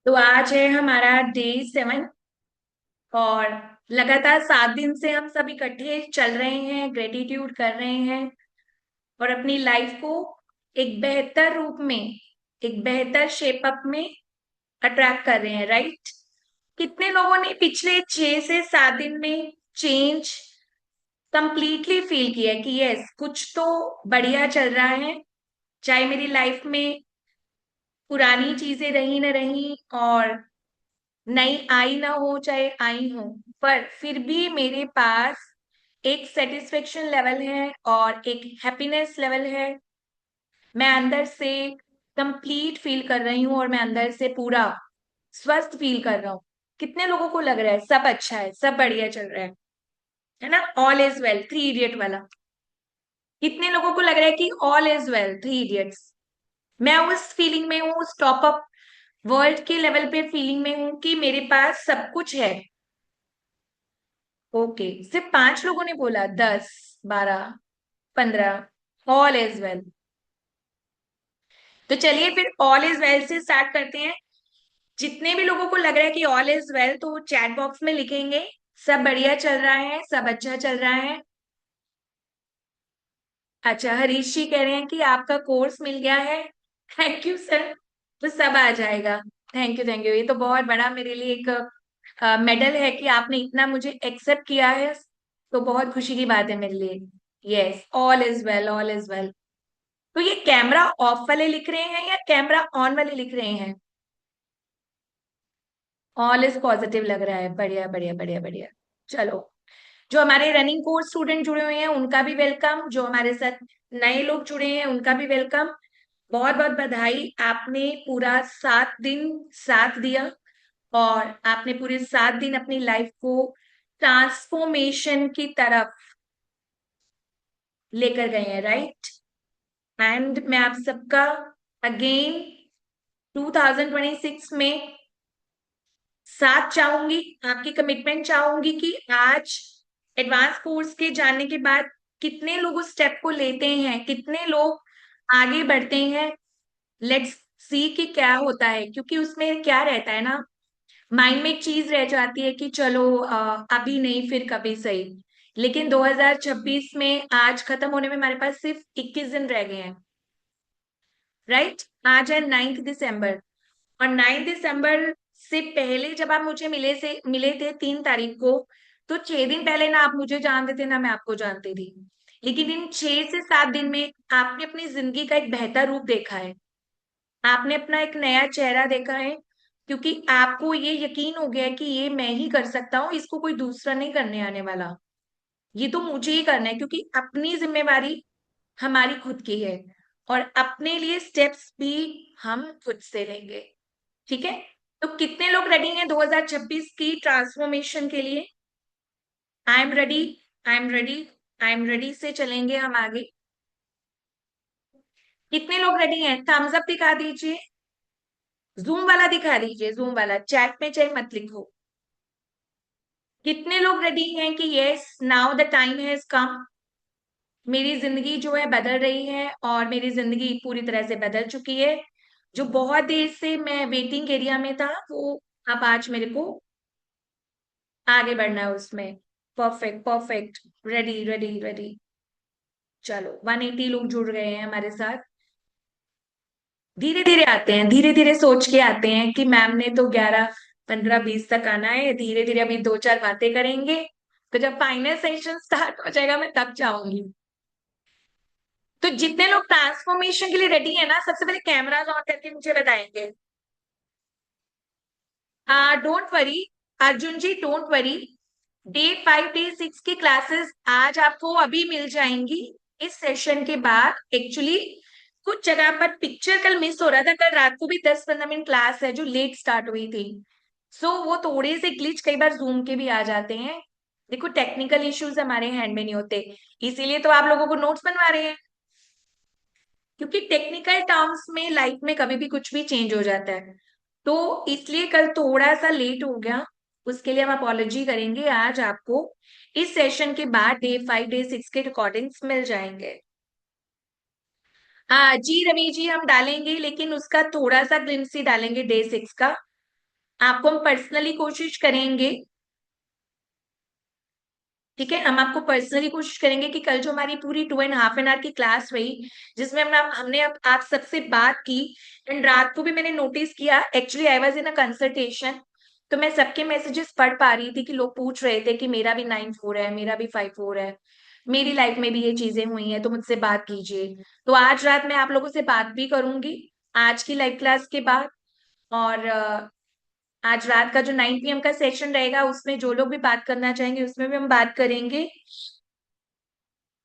तो आज है हमारा डे 7 और लगातार 7 दिन से हम सब इकट्ठे चल रहे हैं, ग्रेटिट्यूड कर रहे हैं और अपनी लाइफ को एक बेहतर रूप में, एक बेहतर शेप अप में अट्रैक्ट कर रहे हैं, राइट? कितने लोगों ने पिछले 6 से 7 दिन में चेंज कंप्लीटली फील किया है कि यस, कुछ तो बढ़िया चल रहा है। चाहे मेरी लाइफ में पुरानी चीजें रही न रही और नई आई ना हो, चाहे आई हो, पर फिर भी मेरे पास एक सेटिस्फेक्शन लेवल है और एक हैप्पीनेस लेवल है। मैं अंदर से कंप्लीट फील कर रही हूँ और मैं अंदर से पूरा स्वस्थ फील कर रहा हूँ। कितने लोगों को लग रहा है सब अच्छा है, सब बढ़िया चल रहा है ना? ऑल इज वेल, 3 इडियट वाला। कितने लोगों को लग रहा है कि ऑल इज वेल, 3 इडियट्स? मैं उस फीलिंग में हूँ, उस टॉप अप वर्ल्ड के लेवल पे फीलिंग में हूँ कि मेरे पास सब कुछ है। ओके, सिर्फ 5 लोगों ने बोला, 10, 12, 15, ऑल इज वेल। तो चलिए फिर ऑल इज वेल से स्टार्ट करते हैं। जितने भी लोगों को लग रहा है कि ऑल इज वेल, तो चैट बॉक्स में लिखेंगे सब बढ़िया चल रहा है, सब अच्छा चल रहा है। अच्छा, हरीश जी कह रहे हैं कि आपका कोर्स मिल गया है। Thank you sir. तो सब आ जाएगा। Thank you, thank you. ये तो बहुत बड़ा मेरे लिए एक मेडल है कि आपने इतना मुझे एक्सेप्ट किया है। तो बहुत खुशी की बात है मेरे लिए। Yes, all is well, all is well. तो ये कैमरा ऑफ वाले लिख रहे हैं या कैमरा ऑन वाले लिख रहे हैं? ऑल इज पॉजिटिव लग रहा है। बढ़िया बढ़िया बढ़िया बढ़िया। चलो, जो हमारे रनिंग कोर्स स्टूडेंट जुड़े हुए हैं उनका भी वेलकम, जो हमारे साथ नए लोग जुड़े हैं उनका भी वेलकम। बहुत बहुत बधाई, आपने पूरा 7 दिन साथ दिया और आपने पूरे 7 दिन अपनी लाइफ को ट्रांसफॉर्मेशन की तरफ लेकर गए हैं, राइट? एंड मैं आप सबका अगेन 2026 में साथ चाहूंगी, आपकी कमिटमेंट चाहूंगी कि आज एडवांस कोर्स के जानने के बाद कितने लोग उस स्टेप को लेते हैं, कितने लोग आगे बढ़ते हैं। लेट्स सी कि क्या होता है, क्योंकि उसमें क्या रहता है ना, माइंड में एक चीज रह जाती है कि चलो अभी नहीं फिर कभी सही। लेकिन 2026 में आज खत्म होने में हमारे पास सिर्फ 21 दिन रह गए हैं, राइट? आज है 9 दिसंबर। और 9 दिसंबर से पहले जब आप मुझे मिले थे 3 तारीख को, तो 6 दिन पहले ना आप मुझे जानते थे ना मैं आपको जानती थी। लेकिन इन 6 से 7 दिन में आपने अपनी जिंदगी का एक बेहतर रूप देखा है, आपने अपना एक नया चेहरा देखा है। क्योंकि आपको ये यकीन हो गया है कि ये मैं ही कर सकता हूँ, इसको कोई दूसरा नहीं करने आने वाला। ये तो मुझे ही करना है, क्योंकि अपनी जिम्मेवारी हमारी खुद की है और अपने लिए स्टेप्स भी हम खुद से लेंगे। ठीक है? तो कितने लोग रेडी हैं 2026 की ट्रांसफॉर्मेशन के लिए? I am ready, I am ready, I am ready से चलेंगे हम आगे। कितने लोग रेडी हैं? थम्स अप दिखा दीजिए। जूम वाला दिखा दीजिए, जूम वाला। चैट में चाहे मत लिखो। कितने लोग रेडी हैं कि yes, now the time has come? मेरी जिंदगी जो है बदल रही है और मेरी जिंदगी पूरी तरह से बदल चुकी है। जो बहुत देर से मैं वेटिंग एरिया में था, वो अब आज मेरे को आगे बढ़ना है उसमें। Perfect perfect. Ready ready ready. चलो, 180 लोग जुड़ गए हैं हमारे साथ। धीरे धीरे आते हैं, धीरे धीरे सोच के आते हैं कि मैम ने तो 11, 15, 20 तक आना है। धीरे धीरे अभी 2 4 बातें करेंगे, तो जब फाइनल सेशन स्टार्ट हो जाएगा मैं तब चाहूंगी। तो जितने लोग ट्रांसफॉर्मेशन के लिए रेडी है ना, सबसे पहले कैमराज ऑन करके मुझे बताएंगे। Don't worry Arjun ji, don't worry. Day 5 day 6 की क्लासेस आज आपको अभी मिल जाएंगी इस सेशन के बाद। एक्चुअली कुछ जगह पर पिक्चर कल मिस हो रहा था, कल रात को भी 10 15 मिनट क्लास है जो लेट स्टार्ट हुई थी। वो थोड़े से ग्लिच कई बार जूम के भी आ जाते हैं। देखो, टेक्निकल इश्यूज हमारे हैंड में नहीं होते, इसीलिए तो आप लोगों को नोट्स बनवा रहे हैं। क्योंकि टेक्निकल टर्म्स में लाइफ में कभी भी कुछ भी चेंज हो जाता है, तो इसलिए कल थोड़ा सा लेट हो गया। उसके लिए हम अपॉलॉजी करेंगे। आज आपको इस सेशन के बाद डे 5 डे 6 के रिकॉर्डिंग्स मिल जाएंगे। हाँ जी रवि जी, हम डालेंगे, लेकिन उसका थोड़ा सा ग्लिम्स ही डालेंगे डे 6 का। आपको हम पर्सनली कोशिश करेंगे, ठीक है, हम आपको पर्सनली कोशिश करेंगे कि कल जो हमारी पूरी 2.5 आवर की क्लास रही, जिसमें हमने आप सबसे बात की, एंड रात को भी मैंने नोटिस किया, actually I was in a consultation, तो मैं सबके मैसेजेस पढ़ पा रही थी कि लोग पूछ रहे थे कि मेरा भी 9 4 है, मेरा भी 5 4 है, मेरी लाइफ में भी ये चीजें हुई हैं, तो मुझसे बात कीजिए। तो आज रात मैं आप लोगों से बात भी करूंगी आज की लाइव क्लास के बाद। और आज रात का जो 9 PM का सेशन रहेगा, उसमें जो लोग भी बात करना चाहेंगे उसमें भी हम बात करेंगे।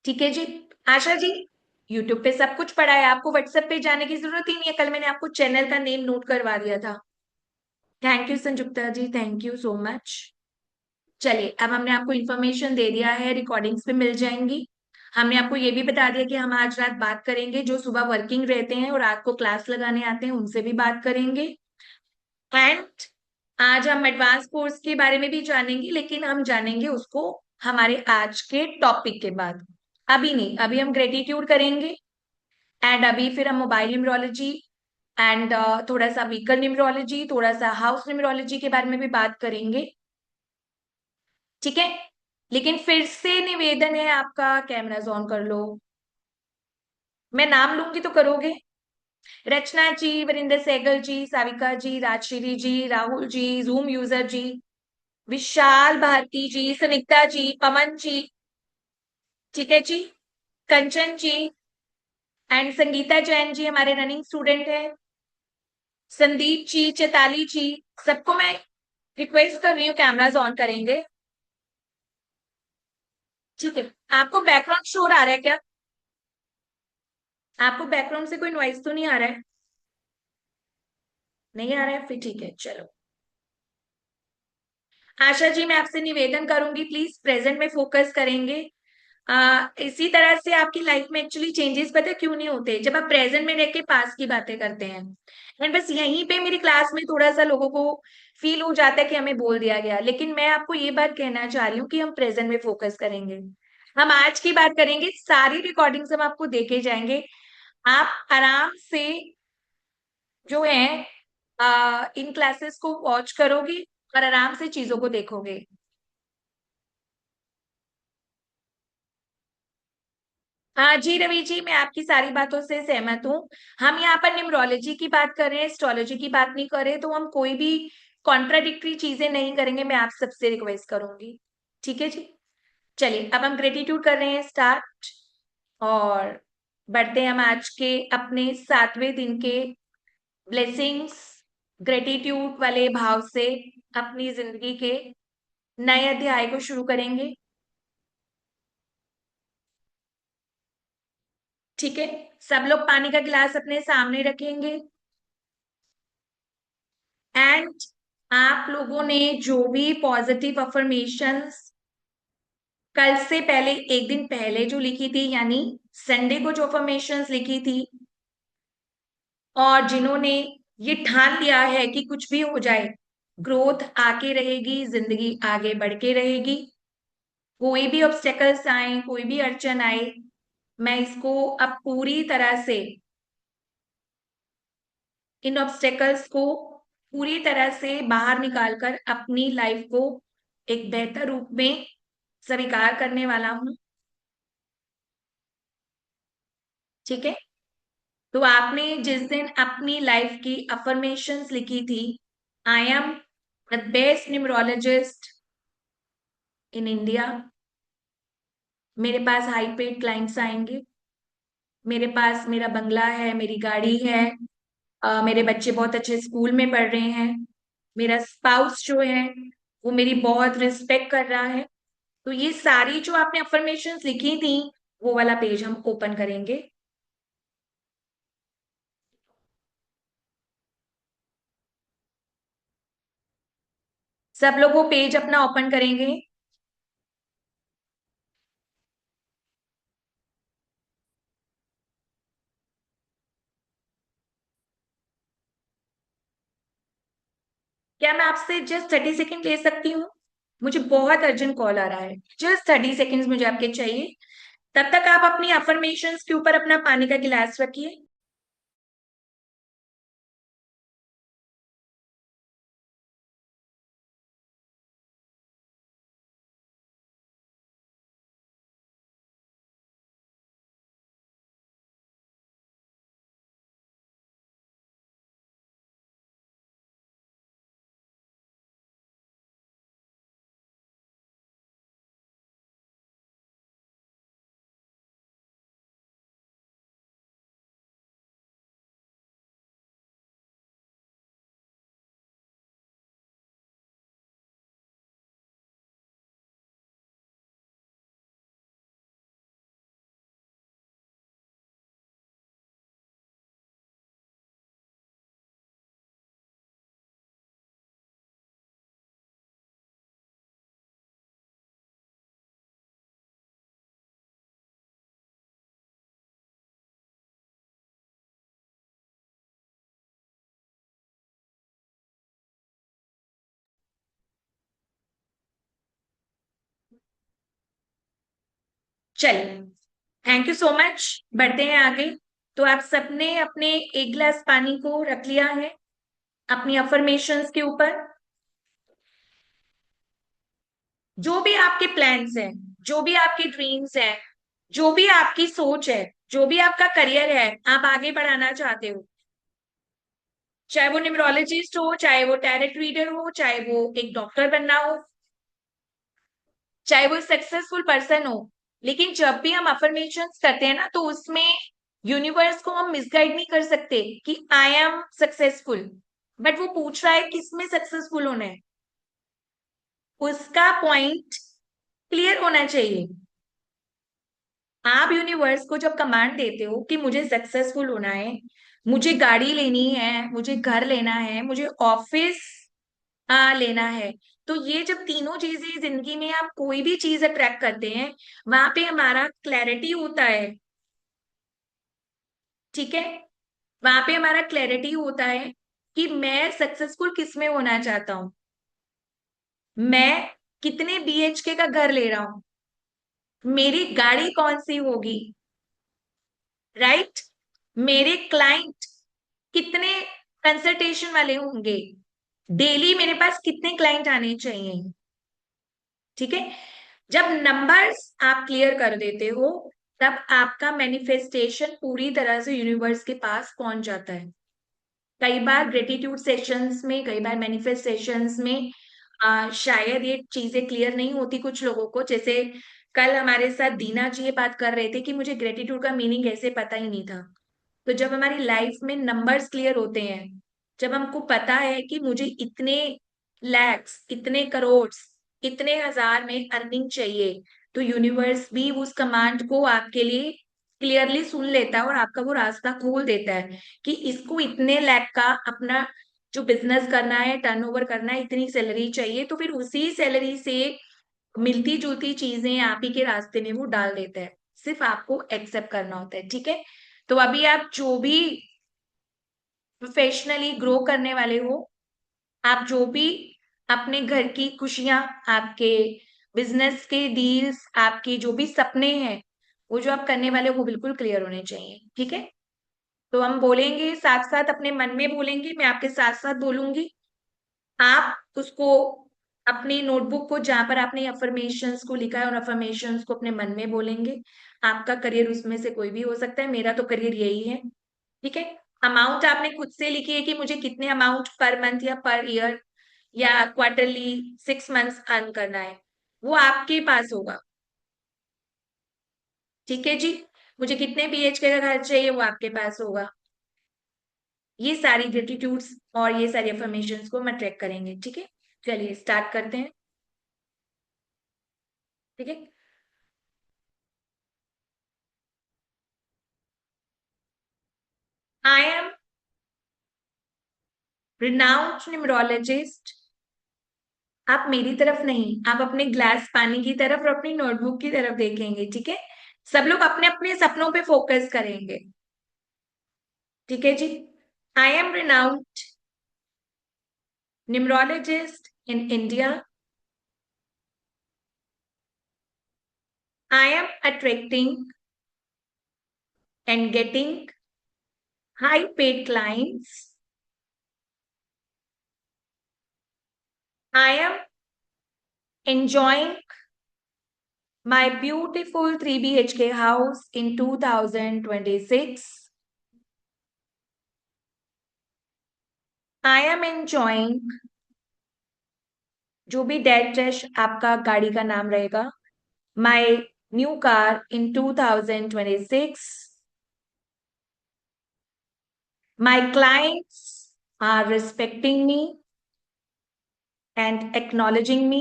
ठीक है जी। आशा जी, यूट्यूब पे सब कुछ पढ़ा है, आपको व्हाट्सएप पे जाने की जरूरत ही नहीं है, कल मैंने आपको चैनल का नेम नोट करवा दिया था। Thank you Sanjukta ji, thank you so much. चलिए, अब हमने आपको इन्फॉर्मेशन दे दिया है, रिकॉर्डिंग्स पे मिल जाएंगी। हमने आपको ये भी बता दिया कि हम आज रात बात करेंगे, जो सुबह वर्किंग रहते हैं और रात को क्लास लगाने आते हैं उनसे भी बात करेंगे। एंड आज हम एडवांस कोर्स के बारे में भी जानेंगे, लेकिन हम जानेंगे उसको हमारे आज के टॉपिक के बाद, अभी नहीं, अभी हम ग्रेटिट्यूड करेंगे। एंड अभी फिर हम मोबाइल न्यूमरोलॉजी एंड थोड़ा सा व्हीकल न्यूमरोलॉजी, थोड़ा सा हाउस न्यूमरोलॉजी के बारे में भी बात करेंगे। ठीक है, लेकिन फिर से निवेदन है आपका, कैमरास ऑन कर लो, मैं नाम लूंगी तो करोगे। रचना जी, वरिंदर सहगल जी, साविका जी, राजश्री जी, राहुल जी, जूम यूजर जी, विशाल भारती जी, सुनीता जी, पवन जी, ठीक है जी, कंचन जी, एंड संगीता जैन जी हमारे रनिंग स्टूडेंट है, संदीप जी, चैताली जी, सबको मैं रिक्वेस्ट कर रही हूँ कैमरास ऑन करेंगे। ठीक है, आपको बैकग्राउंड शोर आ रहा है क्या? आपको बैकग्राउंड से कोई नॉइज तो नहीं आ रहा है? नहीं आ रहा है, फिर ठीक है, चलो। आशा जी, मैं आपसे निवेदन करूंगी, प्लीज प्रेजेंट में फोकस करेंगे। इसी तरह से आपकी लाइफ में एक्चुअली चेंजेस पता है क्यों नहीं होते, जब आप प्रेजेंट में रह के पास की बातें करते हैं। एंड बस यहीं पे मेरी क्लास में थोड़ा सा लोगों को फील हो जाता है कि हमें बोल दिया गया, लेकिन मैं आपको ये बात कहना चाह रही हूँ कि हम प्रेजेंट में फोकस करेंगे। हम आज की बात करेंगे, सारी रिकॉर्डिंग्स हम आपको देके जाएंगे। आप आराम से जो है इन क्लासेस को वॉच करोगे और आराम से चीजों को देखोगे। हाँ जी रवि जी, मैं आपकी सारी बातों से सहमत हूँ। हम यहाँ पर न्यूमरोलॉजी की बात कर रहे हैं, एस्ट्रोलॉजी की बात नहीं कर रहे, तो हम कोई भी कॉन्ट्राडिक्टरी चीजें नहीं करेंगे, मैं आप सबसे रिक्वेस्ट करूंगी। ठीक है जी। चलिए, अब हम ग्रेटिट्यूड कर रहे हैं स्टार्ट, और बढ़ते हैं हम आज के अपने 7वें दिन के ब्लेसिंग्स, ग्रेटिट्यूड वाले भाव से अपनी जिंदगी के नए अध्याय को शुरू करेंगे। ठीक है, सब लोग पानी का गिलास अपने सामने रखेंगे। एंड आप लोगों ने जो भी पॉजिटिव अफर्मेशंस कल से पहले, एक दिन पहले जो लिखी थी, यानी संडे को जो अफर्मेशंस लिखी थी, और जिन्होंने ये ठान लिया है कि कुछ भी हो जाए, ग्रोथ आके रहेगी, जिंदगी आगे बढ़ के रहेगी, कोई भी ऑब्स्टेकल्स आए, कोई भी अड़चन आए, मैं इसको अब पूरी तरह से, इन ऑब्स्टेकल्स को पूरी तरह से बाहर निकालकर अपनी लाइफ को एक बेहतर रूप में स्वीकार करने वाला हूं। ठीक है, तो आपने जिस दिन अपनी लाइफ की अफर्मेशंस लिखी थी, I am the best numerologist in India, मेरे पास हाई पेड क्लाइंट्स आएंगे, मेरे पास मेरा बंगला है, मेरी गाड़ी है, मेरे बच्चे बहुत अच्छे स्कूल में पढ़ रहे हैं, मेरा स्पाउस जो है वो मेरी बहुत रिस्पेक्ट कर रहा है। तो ये सारी जो आपने अफर्मेशंस लिखी थी, वो वाला पेज हम ओपन करेंगे। सब लोग वो पेज अपना ओपन करेंगे। क्या मैं आपसे जस्ट 30 सेकेंड ले सकती हूँ? मुझे बहुत अर्जेंट कॉल आ रहा है, जस्ट 30 सेकेंड्स मुझे आपके चाहिए। तब तक आप अपनी अफर्मेशंस के ऊपर अपना पानी का गिलास रखिए। चलिए, थैंक यू सो मच। बढ़ते हैं आगे। तो आप सबने अपने एक गिलास पानी को रख लिया है अपनी अफर्मेशंस के ऊपर। जो भी आपके प्लान्स हैं, जो भी आपके ड्रीम्स हैं, जो भी आपकी सोच है, जो भी आपका करियर है, आप आगे बढ़ाना चाहते हो, चाहे वो न्यूमरोलॉजिस्ट हो, चाहे वो टैरेट रीडर हो, चाहे वो एक डॉक्टर बनना हो, चाहे वो सक्सेसफुल पर्सन हो, लेकिन जब भी हम अफर्मेशंस करते हैं ना, तो उसमें यूनिवर्स को हम मिसगाइड नहीं कर सकते कि आई एम सक्सेसफुल। बट वो पूछ रहा है किसमें सक्सेसफुल होना है, उसका पॉइंट क्लियर होना चाहिए। आप यूनिवर्स को जब कमांड देते हो कि मुझे सक्सेसफुल होना है, मुझे गाड़ी लेनी है, मुझे घर लेना है, मुझे ऑफिस लेना है, तो ये जब तीनों चीजें जिंदगी में आप कोई भी चीज अट्रैक्ट करते हैं, वहां पे हमारा क्लैरिटी होता है। ठीक है, वहां पे हमारा क्लैरिटी होता है कि मैं सक्सेसफुल किस में होना चाहता हूं, मैं कितने बीएचके का घर ले रहा हूं, मेरी गाड़ी कौन सी होगी, राइट, मेरे क्लाइंट कितने कंसल्टेशन वाले होंगे, डेली मेरे पास कितने क्लाइंट आने चाहिए। ठीक है, जब नंबर्स आप क्लियर कर देते हो, तब आपका मैनिफेस्टेशन पूरी तरह से यूनिवर्स के पास पहुंच जाता है। कई बार ग्रेटिट्यूड सेशंस में, कई बार मैनिफेस्ट सेशंस में शायद ये चीजें क्लियर नहीं होती कुछ लोगों को। जैसे कल हमारे साथ दीना जी ये बात कर रहे थे कि मुझे ग्रेटिट्यूड का मीनिंग ऐसे पता ही नहीं था। तो जब हमारी लाइफ में नंबर्स क्लियर होते हैं, जब हमको पता है कि मुझे इतने लैक्स, इतने करोड़, इतने हजार में अर्निंग चाहिए, तो यूनिवर्स भी उस कमांड को आपके लिए क्लियरली सुन लेता है और आपका वो रास्ता खोल देता है कि इसको इतने लाख का अपना जो बिजनेस करना है, टर्नओवर करना है, इतनी सैलरी चाहिए, तो फिर उसी सैलरी से मिलती जुलती चीजें आप ही के रास्ते में वो डाल देता है। सिर्फ आपको एक्सेप्ट करना होता है। ठीक है, तो अभी आप जो भी प्रोफेशनली ग्रो करने वाले हो, आप जो भी अपने घर की खुशियां, आपके बिजनेस के डील्स, आपके जो भी सपने हैं, वो जो आप करने वाले हो वो बिल्कुल क्लियर होने चाहिए। ठीक है, तो हम बोलेंगे साथ साथ, अपने मन में बोलेंगे, मैं आपके साथ साथ बोलूंगी। आप उसको अपनी नोटबुक को जहां पर आपने अफर्मेशंस को लिखा है और अफर्मेशंस को अपने मन में बोलेंगे। आपका करियर उसमें से कोई भी हो सकता है, मेरा तो करियर यही है। ठीक है, अमाउंट आपने खुद से लिखी है कि मुझे कितने अमाउंट पर मंथ या पर ईयर या क्वार्टरली 6 मंथ्स अर्न करना है, वो आपके पास होगा। ठीक है जी, मुझे कितने बीएचके का घर चाहिए, वो आपके पास होगा। ये सारी ग्रेटिट्यूड्स और ये सारी अफर्मेशंस को हम ट्रैक करेंगे। ठीक है, चलिए स्टार्ट करते हैं। ठीक है, आई एम renowned न्यूमरोलॉजिस्ट। आप मेरी तरफ नहीं, आप अपने ग्लास पानी की तरफ और अपनी नोटबुक की तरफ देखेंगे। ठीक है, सब लोग अपने अपने सपनों पे फोकस करेंगे। ठीक है जी, I am renowned numerologist in India. I am attracting and getting high paid clients. I am enjoying my beautiful 3 BHK house in 2026. I am enjoying, जो भी डैश डैश आपका गाड़ी का नाम रहेगा, my new car in 2026. My clients are respecting me and acknowledging me.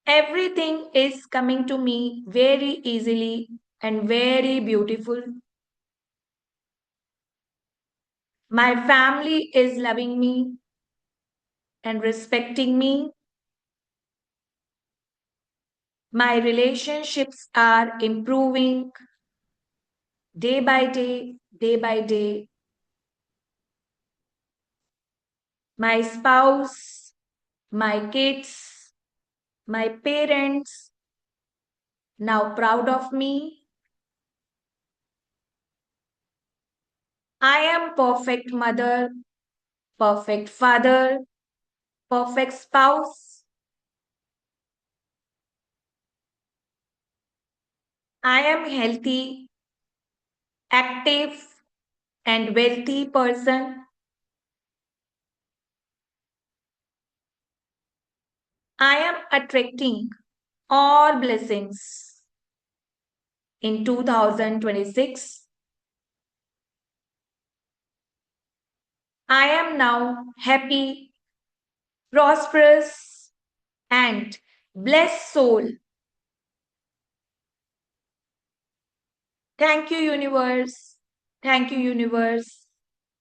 Everything is coming to me very easily and very beautiful. My family is loving me and respecting me. My relationships are improving day by day, day by day. My spouse, my kids, my parents, Now proud of me. I am perfect mother, perfect father, perfect spouse. I am healthy, active, and wealthy person. I am attracting all blessings in 2026. I am now happy, prosperous, and blessed soul. Thank you, universe. Thank you, universe.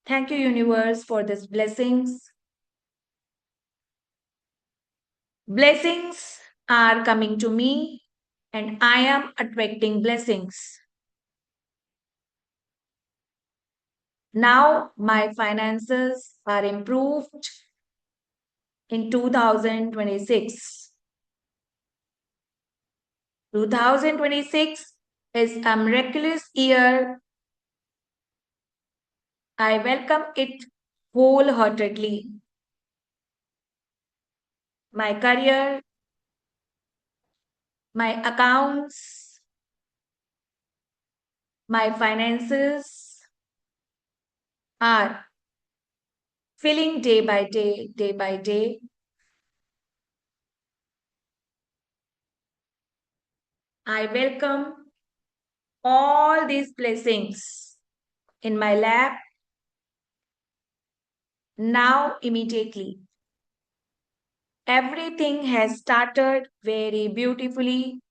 Thank you, universe, for these blessings. Blessings are coming to me, and I am attracting blessings. Now my finances are improved in 2026. 2026 is a miraculous year. I welcome it wholeheartedly. My career, my accounts, my finances are filling day by day, day by day. I welcome all these blessings in my lap now immediately. Everything has started very beautifully,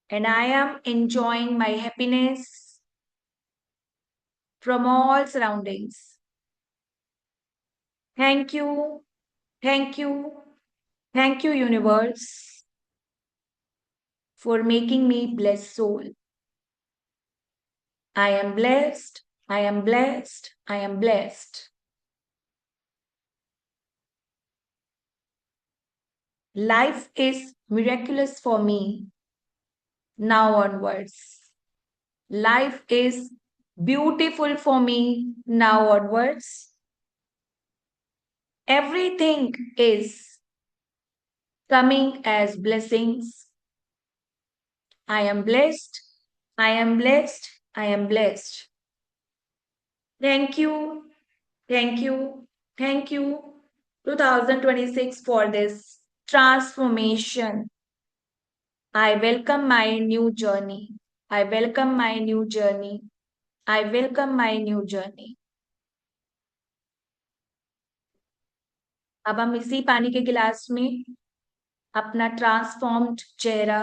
and I am enjoying my happiness from all surroundings. Thank you, thank you, thank you, universe, for making me blessed soul. I am blessed, I am blessed, I am blessed. Life is miraculous for me now onwards. Life is beautiful for me now onwards. Everything is coming as blessings. I am blessed. I am blessed. I am blessed. Thank you. Thank you. Thank you, 2026, for this transformation. I welcome my new journey. I welcome my new journey. I welcome my new journey. अब हम इसी पानी के गिलास में अपना transformed चेहरा,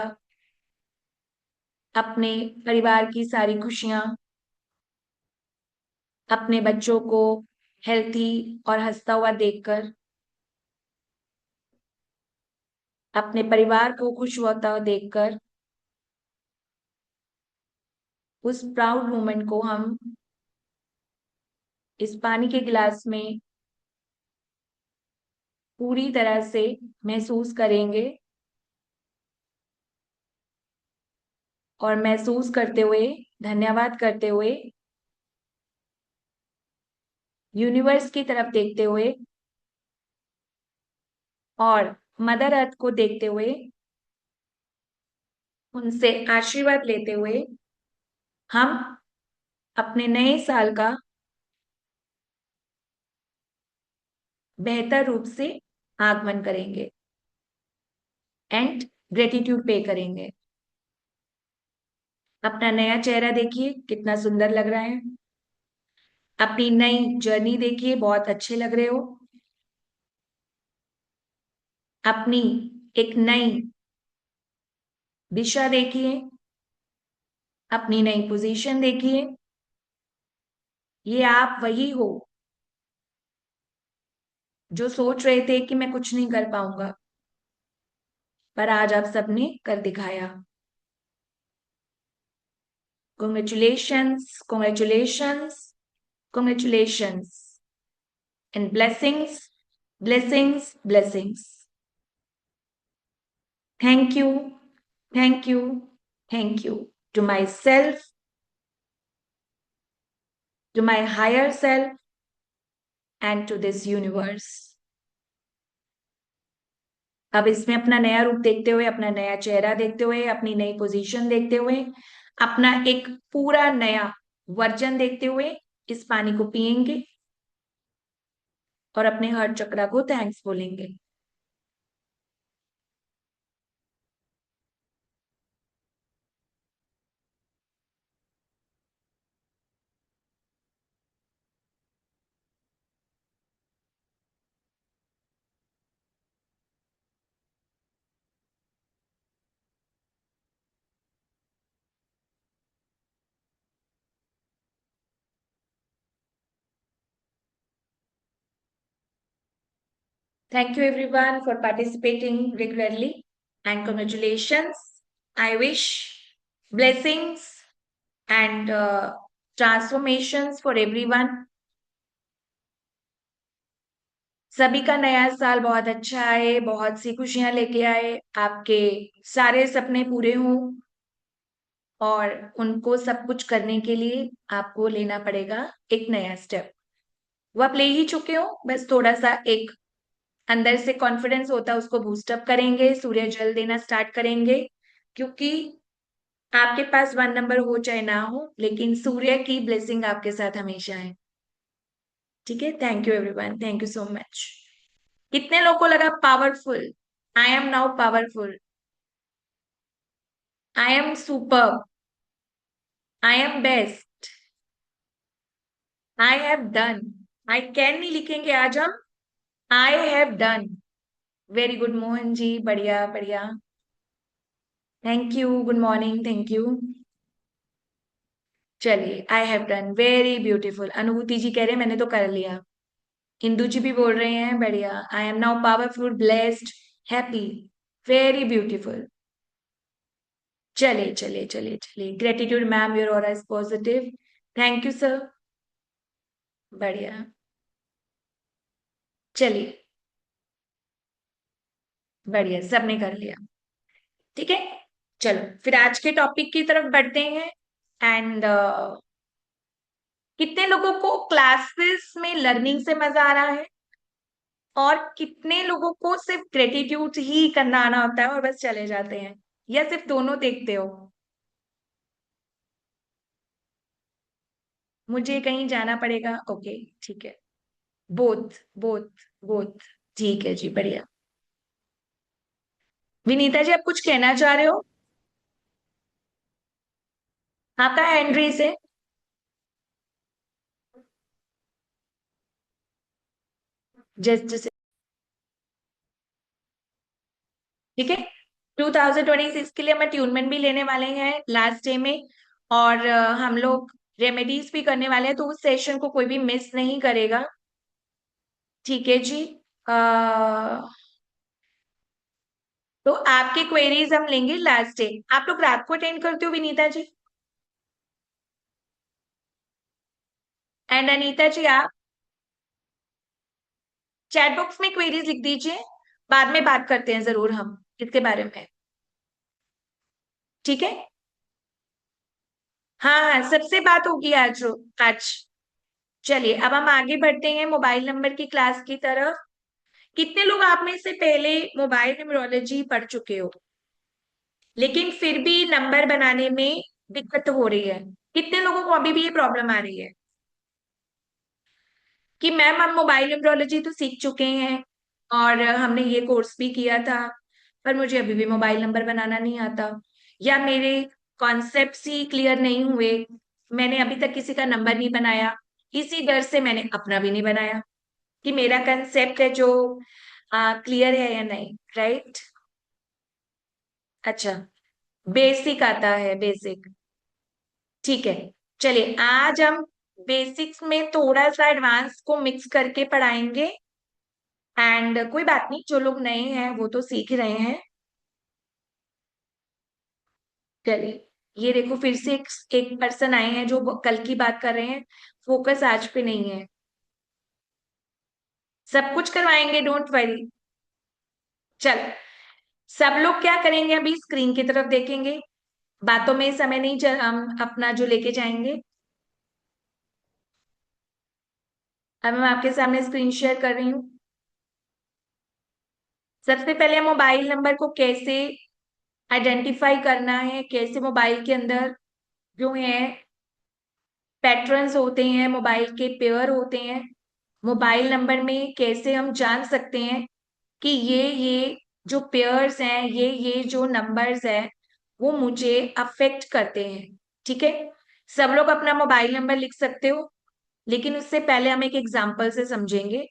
अपने परिवार की सारी खुशियां, अपने बच्चों को हेल्थी और हंसता हुआ देखकर, अपने परिवार को खुश होता हुआ देखकर, उस प्राउड मोमेंट को हम इस पानी के गिलास में पूरी तरह से महसूस करेंगे और महसूस करते हुए, धन्यवाद करते हुए, यूनिवर्स की तरफ देखते हुए और मदर अर्थ को देखते हुए, उनसे आशीर्वाद लेते हुए हम अपने नए साल का बेहतर रूप से आगमन करेंगे एंड ग्रेटिट्यूड पे करेंगे। अपना नया चेहरा देखिए कितना सुंदर लग रहा है। अपनी नई जर्नी देखिए, बहुत अच्छे लग रहे हो। अपनी एक नई दिशा देखिए, अपनी नई पोजीशन देखिए। ये आप वही हो जो सोच रहे थे कि मैं कुछ नहीं कर पाऊंगा, पर आज आप सबने कर दिखाया। Congratulations, congratulations, congratulations. And blessings, blessings, blessings. Thank you. Thank you, thank you to my self, to my higher self and to this universe. अब इसमें अपना नया रूप देखते हुए, अपना नया चेहरा देखते हुए, अपनी नई पोजीशन देखते हुए, अपना एक पूरा नया वर्जन देखते हुए इस पानी को पिएंगे और अपने हार्ट चक्रा को थैंक्स बोलेंगे। Thank you everyone for participating regularly and congratulations. I wish blessings and transformations for everyone. सभी का नया साल बहुत अच्छा आए, बहुत सी खुशियां लेके आए, आपके सारे सपने पूरे हों और उनको सब कुछ करने के लिए आपको लेना पड़ेगा एक नया स्टेप। वो आप ले ही चुके हो, बस थोड़ा सा एक अंदर से कॉन्फिडेंस होता है उसको बूस्ट अप करेंगे, सूर्य जल देना स्टार्ट करेंगे, क्योंकि आपके पास 1 नंबर हो चाहे ना हो, लेकिन सूर्य की ब्लेसिंग आपके साथ हमेशा है। ठीक है, thank you everyone, thank you so much. कितने लोगों को लगा powerful? I am now powerful, I am super, I am best, I have done. I can नहीं लिखेंगे आज हम, I have done. Very good Mohan ji, बढ़िया बढ़िया, thank you, good morning, thank you. चलिए, I have done, very beautiful. Anubhuti ji कह रहे हैं मैंने तो कर लिया। इंदू जी भी बोल रहे हैं बढ़िया, आई am now powerful, blessed, happy, very beautiful. चलिए चलिए चलिए चलिए, gratitude ma'am, your aura is positive, thank you sir, बढ़िया। चलिए, बढ़िया, सबने कर लिया। ठीक है, चलो फिर आज के टॉपिक की तरफ बढ़ते हैं। एंड कितने लोगों को क्लासेस में लर्निंग से मजा आ रहा है, और कितने लोगों को सिर्फ ग्रेटिट्यूड ही करना आना होता है और बस चले जाते हैं, या सिर्फ दोनों देखते हो? मुझे कहीं जाना पड़ेगा, ओके, ठीक है। बोथ, बोथ, बोथ, ठीक है जी, बढ़िया। विनीता जी, आप कुछ कहना चाह रहे हो? आपका हैंड रेस है। जैसे, ठीक है। 2026 के लिए हम ट्यूनमेंट भी लेने वाले हैं लास्ट डे में, और हम लोग रेमेडीज भी करने वाले हैं, तो उस सेशन को कोई भी मिस नहीं करेगा। ठीक है जी। तो आपकी क्वेरीज हम लेंगे लास्ट डे। आप लोग रात को अटेंड करते हो विनीता जी? एंड अनीता जी, आप चैट बॉक्स में क्वेरीज लिख दीजिए, बाद में बात करते हैं जरूर हम इसके बारे में। ठीक है, हाँ हाँ, सबसे बात होगी आज। आज चलिए, अब हम आगे बढ़ते हैं मोबाइल नंबर की क्लास की तरफ। कितने लोग आप में से पहले मोबाइल न्यूमरोलॉजी पढ़ चुके हो, लेकिन फिर भी नंबर बनाने में दिक्कत हो रही है? कितने लोगों को अभी भी ये प्रॉब्लम आ रही है कि मैम हम मोबाइल न्यूमरोलॉजी तो सीख चुके हैं और हमने ये कोर्स भी किया था, पर मुझे अभी भी मोबाइल नंबर बनाना नहीं आता, या मेरे कॉन्सेप्ट्स ही क्लियर नहीं हुए, मैंने अभी तक किसी का नंबर नहीं बनाया, इसी डर से मैंने अपना भी नहीं बनाया कि मेरा कंसेप्ट है जो क्लियर है या नहीं, राइट? अच्छा, बेसिक आता है, बेसिक, ठीक है। चलिए, आज हम बेसिक्स में थोड़ा सा एडवांस को मिक्स करके पढ़ाएंगे। एंड कोई बात नहीं, जो लोग नए हैं वो तो सीख ही रहे हैं। चलिए, ये देखो फिर से एक पर्सन आए हैं जो कल की बात कर रहे हैं, फोकस आज पे नहीं है। सब कुछ करवाएंगे, डोंट वरी। चल, सब लोग क्या करेंगे, अभी स्क्रीन की तरफ देखेंगे, बातों में समय नहीं हम अपना जो लेके जाएंगे। अब मैं आपके सामने स्क्रीन शेयर कर रही हूँ। सबसे पहले मोबाइल नंबर को कैसे आइडेंटिफाई करना है, कैसे मोबाइल के अंदर जो है पैटर्न्स होते हैं, मोबाइल के पेयर होते हैं, मोबाइल नंबर में कैसे हम जान सकते हैं कि ये जो पेयर्स हैं, ये जो नंबर्स हैं वो मुझे अफेक्ट करते हैं। ठीक है, सब लोग अपना मोबाइल नंबर लिख सकते हो, लेकिन उससे पहले हम एक एग्जाम्पल से समझेंगे।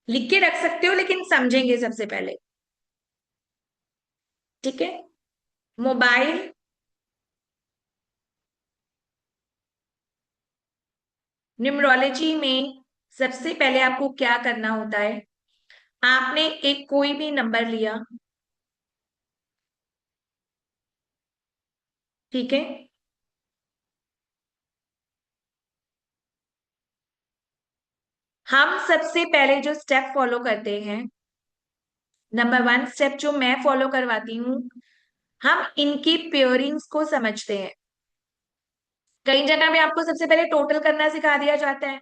लिख के रख सकते हो लेकिन समझेंगे सबसे पहले। ठीक है, मोबाइल न्यूमरोलॉजी में सबसे पहले आपको क्या करना होता है, आपने एक कोई भी नंबर लिया। ठीक है, हम सबसे पहले जो स्टेप फॉलो करते हैं, नंबर वन स्टेप जो मैं फॉलो करवाती हूँ, हम इनकी पेयरिंग्स को समझते हैं। कई जगह पे आपको सबसे पहले टोटल करना सिखा दिया जाता है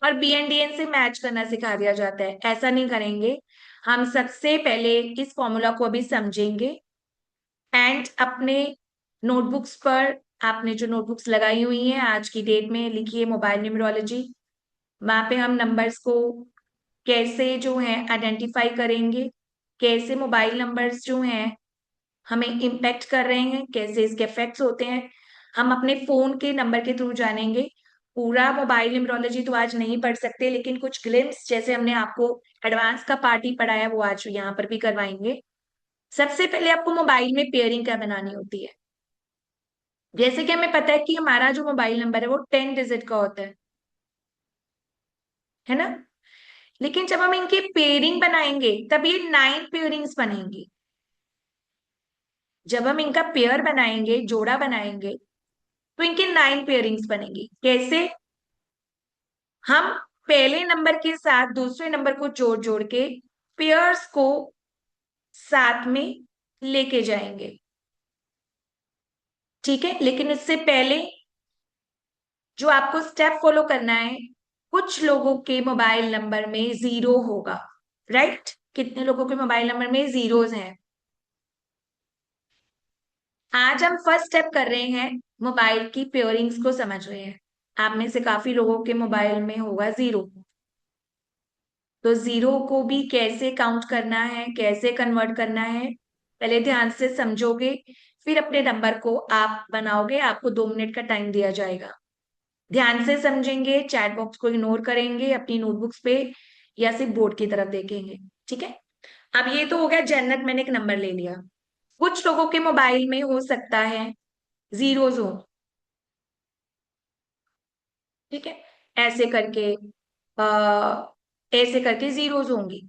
और BNDN से मैच करना सिखा दिया जाता है, ऐसा नहीं करेंगे। हम सबसे पहले इस फॉर्मूला को अभी समझेंगे एंड अपने नोटबुक्स पर, आपने जो नोटबुक्स लगाई हुई हैं आज की डेट में लिखिए मोबाइल न्यूमरोलॉजी। वहां पे हम नंबर्स को कैसे जो है आइडेंटिफाई करेंगे, कैसे मोबाइल नंबर्स जो हैं हमें इम्पेक्ट कर रहे हैं, कैसे इसके इफेक्ट्स होते हैं, हम अपने फोन के नंबर के थ्रू जानेंगे। पूरा मोबाइल न्यूमरोलॉजी तो आज नहीं पढ़ सकते, लेकिन कुछ ग्लिम्स जैसे हमने आपको एडवांस का पार्ट ही पढ़ाया वो आज यहाँ पर भी करवाएंगे। सबसे पहले आपको मोबाइल में पेयरिंग क्या बनानी होती है। जैसे कि हमें पता है कि हमारा जो मोबाइल नंबर है वो 10 डिजिट का होता है ना। लेकिन जब हम इनकी पेयरिंग बनाएंगे तब ये 9 पेयरिंग्स बनेंगी। जब हम इनका पेयर बनाएंगे, जोड़ा बनाएंगे, तो इनके 9 पेयरिंग्स बनेंगी। कैसे, हम पहले नंबर के साथ दूसरे नंबर को जोड़ जोड़ के पेयर्स को साथ में लेके जाएंगे। ठीक है, लेकिन इससे पहले जो आपको स्टेप फॉलो करना है, कुछ लोगों के मोबाइल नंबर में जीरो होगा, राइट। कितने लोगों के मोबाइल नंबर में जीरोज हैं। आज हम फर्स्ट स्टेप कर रहे हैं, मोबाइल की पेयरिंग्स को समझ रहे हैं। आप में से काफी लोगों के मोबाइल में होगा जीरो, तो जीरो को भी कैसे काउंट करना है, कैसे कन्वर्ट करना है, पहले ध्यान से समझोगे, फिर अपने नंबर को आप बनाओगे। आपको 2 मिनट का टाइम दिया जाएगा। ध्यान से समझेंगे, चैट बॉक्स को इग्नोर करेंगे, अपनी नोटबुक्स पे या सिर्फ बोर्ड की तरफ देखेंगे। ठीक है, अब ये तो हो गया जनरल, मैंने एक नंबर ले लिया। कुछ लोगों के मोबाइल में हो सकता है जीरोज हो। ठीक है, ऐसे करके ऐसे करके जीरोज होंगी।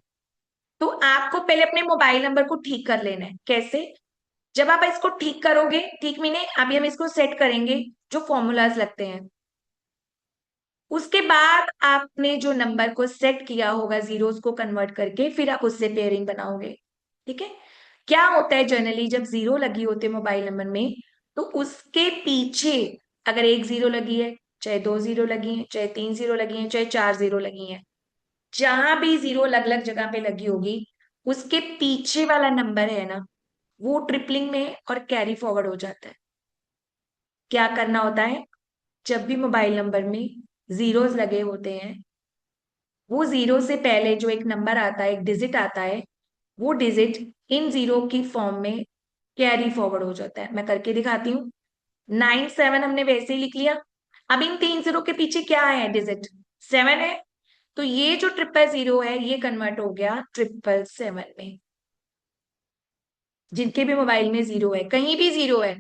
तो आपको पहले अपने मोबाइल नंबर को ठीक कर लेना है। कैसे, जब आप इसको ठीक करोगे, ठीक मीने अभी हम इसको सेट करेंगे जो फॉर्मूलाज लगते हैं, उसके बाद आपने जो नंबर को सेट किया होगा जीरोस को कन्वर्ट करके, फिर आप उससे पेयरिंग बनाओगे। ठीक है, क्या होता है जनरली जब जीरो लगी होती है मोबाइल नंबर में, तो उसके पीछे अगर एक जीरो लगी है, चाहे 2 जीरो लगी है, चाहे 3 जीरो लगी है, चाहे 4 जीरो लगी है, जहां भी जीरो अलग अलग जगह पे लगी होगी, उसके पीछे वाला नंबर है ना, वो ट्रिपलिंग में और कैरी फॉरवर्ड हो जाता है। क्या करना होता है, जब भी मोबाइल नंबर में जीरोस लगे होते हैं, वो जीरो से पहले जो एक नंबर आता है, एक डिजिट आता है, वो डिजिट इन जीरो की फॉर्म में कैरी फॉरवर्ड हो जाता है। मैं करके दिखाती हूँ। 9 7 हमने वैसे ही लिख लिया। अब इन 3 जीरो के पीछे क्या है, डिजिट 7 है, तो ये जो 000 है ये कन्वर्ट हो गया 777 में। जिनके भी मोबाइल में जीरो है, कहीं भी जीरो है,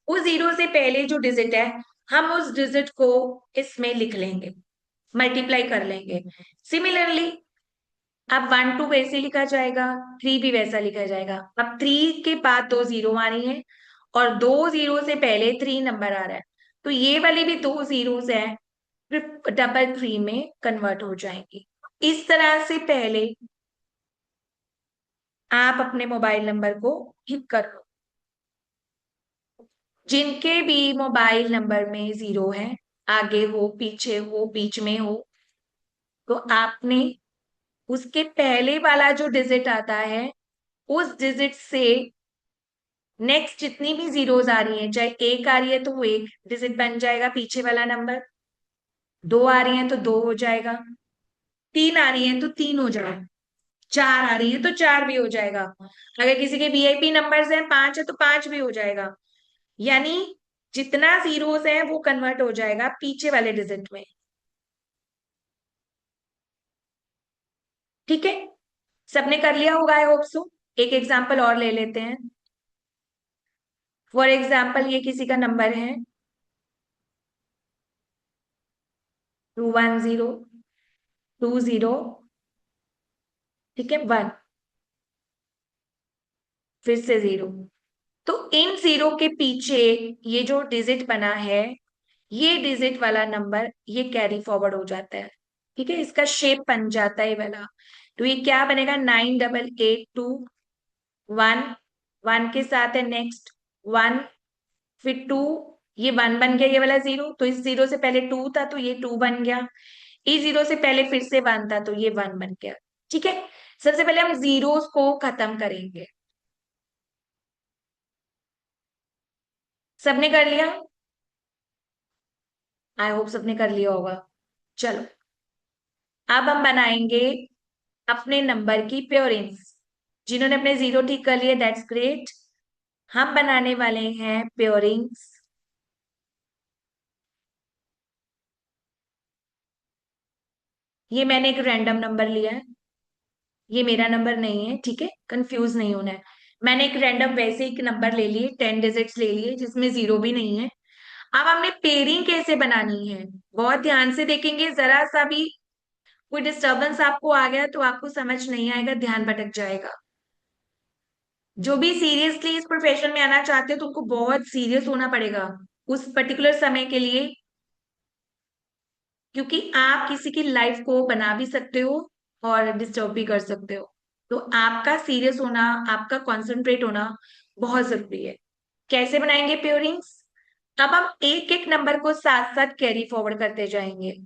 उस जीरो से पहले जो डिजिट है, हम उस डिजिट को इसमें लिख लेंगे, मल्टीप्लाई कर लेंगे। सिमिलरली अब 1 2 वैसे लिखा जाएगा, 3 भी वैसा लिखा जाएगा। अब 3 के बाद 2 जीरो आनी है और 2 जीरो से पहले 3 नंबर आ रहा है, तो ये वाली भी 2 जीरोस है, 333 में कन्वर्ट हो जाएंगी। इस तरह से पहले आप अपने मोबाइल नंबर को हिट कर लो। जिनके भी मोबाइल नंबर में 0 है, आगे हो पीछे हो बीच में हो, तो आपने उसके पहले वाला जो डिजिट आता है उस डिजिट से नेक्स्ट जितनी भी जीरोस आ रही हैं, चाहे एक आ रही है तो वो एक डिजिट बन जाएगा पीछे वाला नंबर, दो आ रही है तो दो हो जाएगा, तीन आ रही है तो तीन हो जाएगा, चार आ रही है तो चार भी हो जाएगा, अगर किसी के वीआईपी नंबर्स हैं पांच है तो पांच भी हो जाएगा। यानी जितना जीरोस है वो कन्वर्ट हो जाएगा पीछे वाले डिजिट में। ठीक है, सबने कर लिया होगा आई होप सो। एक एग्जांपल और ले लेते हैं। फॉर एग्जांपल ये किसी का नंबर है 210 20, ठीक है, वन, फिर से जीरो। तो इन जीरो के पीछे ये जो डिजिट बना है, ये डिजिट वाला नंबर ये कैरी फॉरवर्ड हो जाता है। ठीक है, इसका शेप बन जाता है ये वाला। तो ये क्या बनेगा, 9882 1, वन के साथ है नेक्स्ट वन, फिर टू, ये वन बन गया ये वाला जीरो, तो इस जीरो से पहले टू था तो ये टू बन गया, इस जीरो से पहले फिर से वन था तो ये वन बन गया। ठीक है, सबसे पहले हम जीरोस को खत्म करेंगे। सबने कर लिया, आई होप सबने कर लिया होगा। चलो, अब हम बनाएंगे अपने नंबर की प्योरिंग्स। जिन्होंने अपने जीरो ठीक कर लिए दैट्स ग्रेट। हम बनाने वाले हैं प्योरिंग्स। ये मैंने एक रैंडम नंबर लिया है, ये मेरा नंबर नहीं है, ठीक है, कंफ्यूज नहीं होना है। मैंने एक रैंडम वैसे एक नंबर ले लिए, 10 डिजिट्स ले लिए जिसमें जीरो भी नहीं है। अब हमने पेयरिंग कैसे बनानी है, बहुत ध्यान से देखेंगे, जरा सा भी कोई डिस्टरबेंस आपको आ गया तो आपको समझ नहीं आएगा, ध्यान भटक जाएगा। जो भी सीरियसली इस प्रोफेशन में आना चाहते हो तुमको बहुत सीरियस होना पड़ेगा उस पर्टिकुलर समय के लिए, क्योंकि आप किसी की लाइफ को बना भी सकते हो और डिस्टर्ब भी कर सकते हो। तो आपका सीरियस होना, आपका कॉन्सेंट्रेट होना बहुत जरूरी है। कैसे बनाएंगे प्योरिंग्स, अब हम एक एक नंबर को साथ साथ कैरी फॉरवर्ड करते जाएंगे।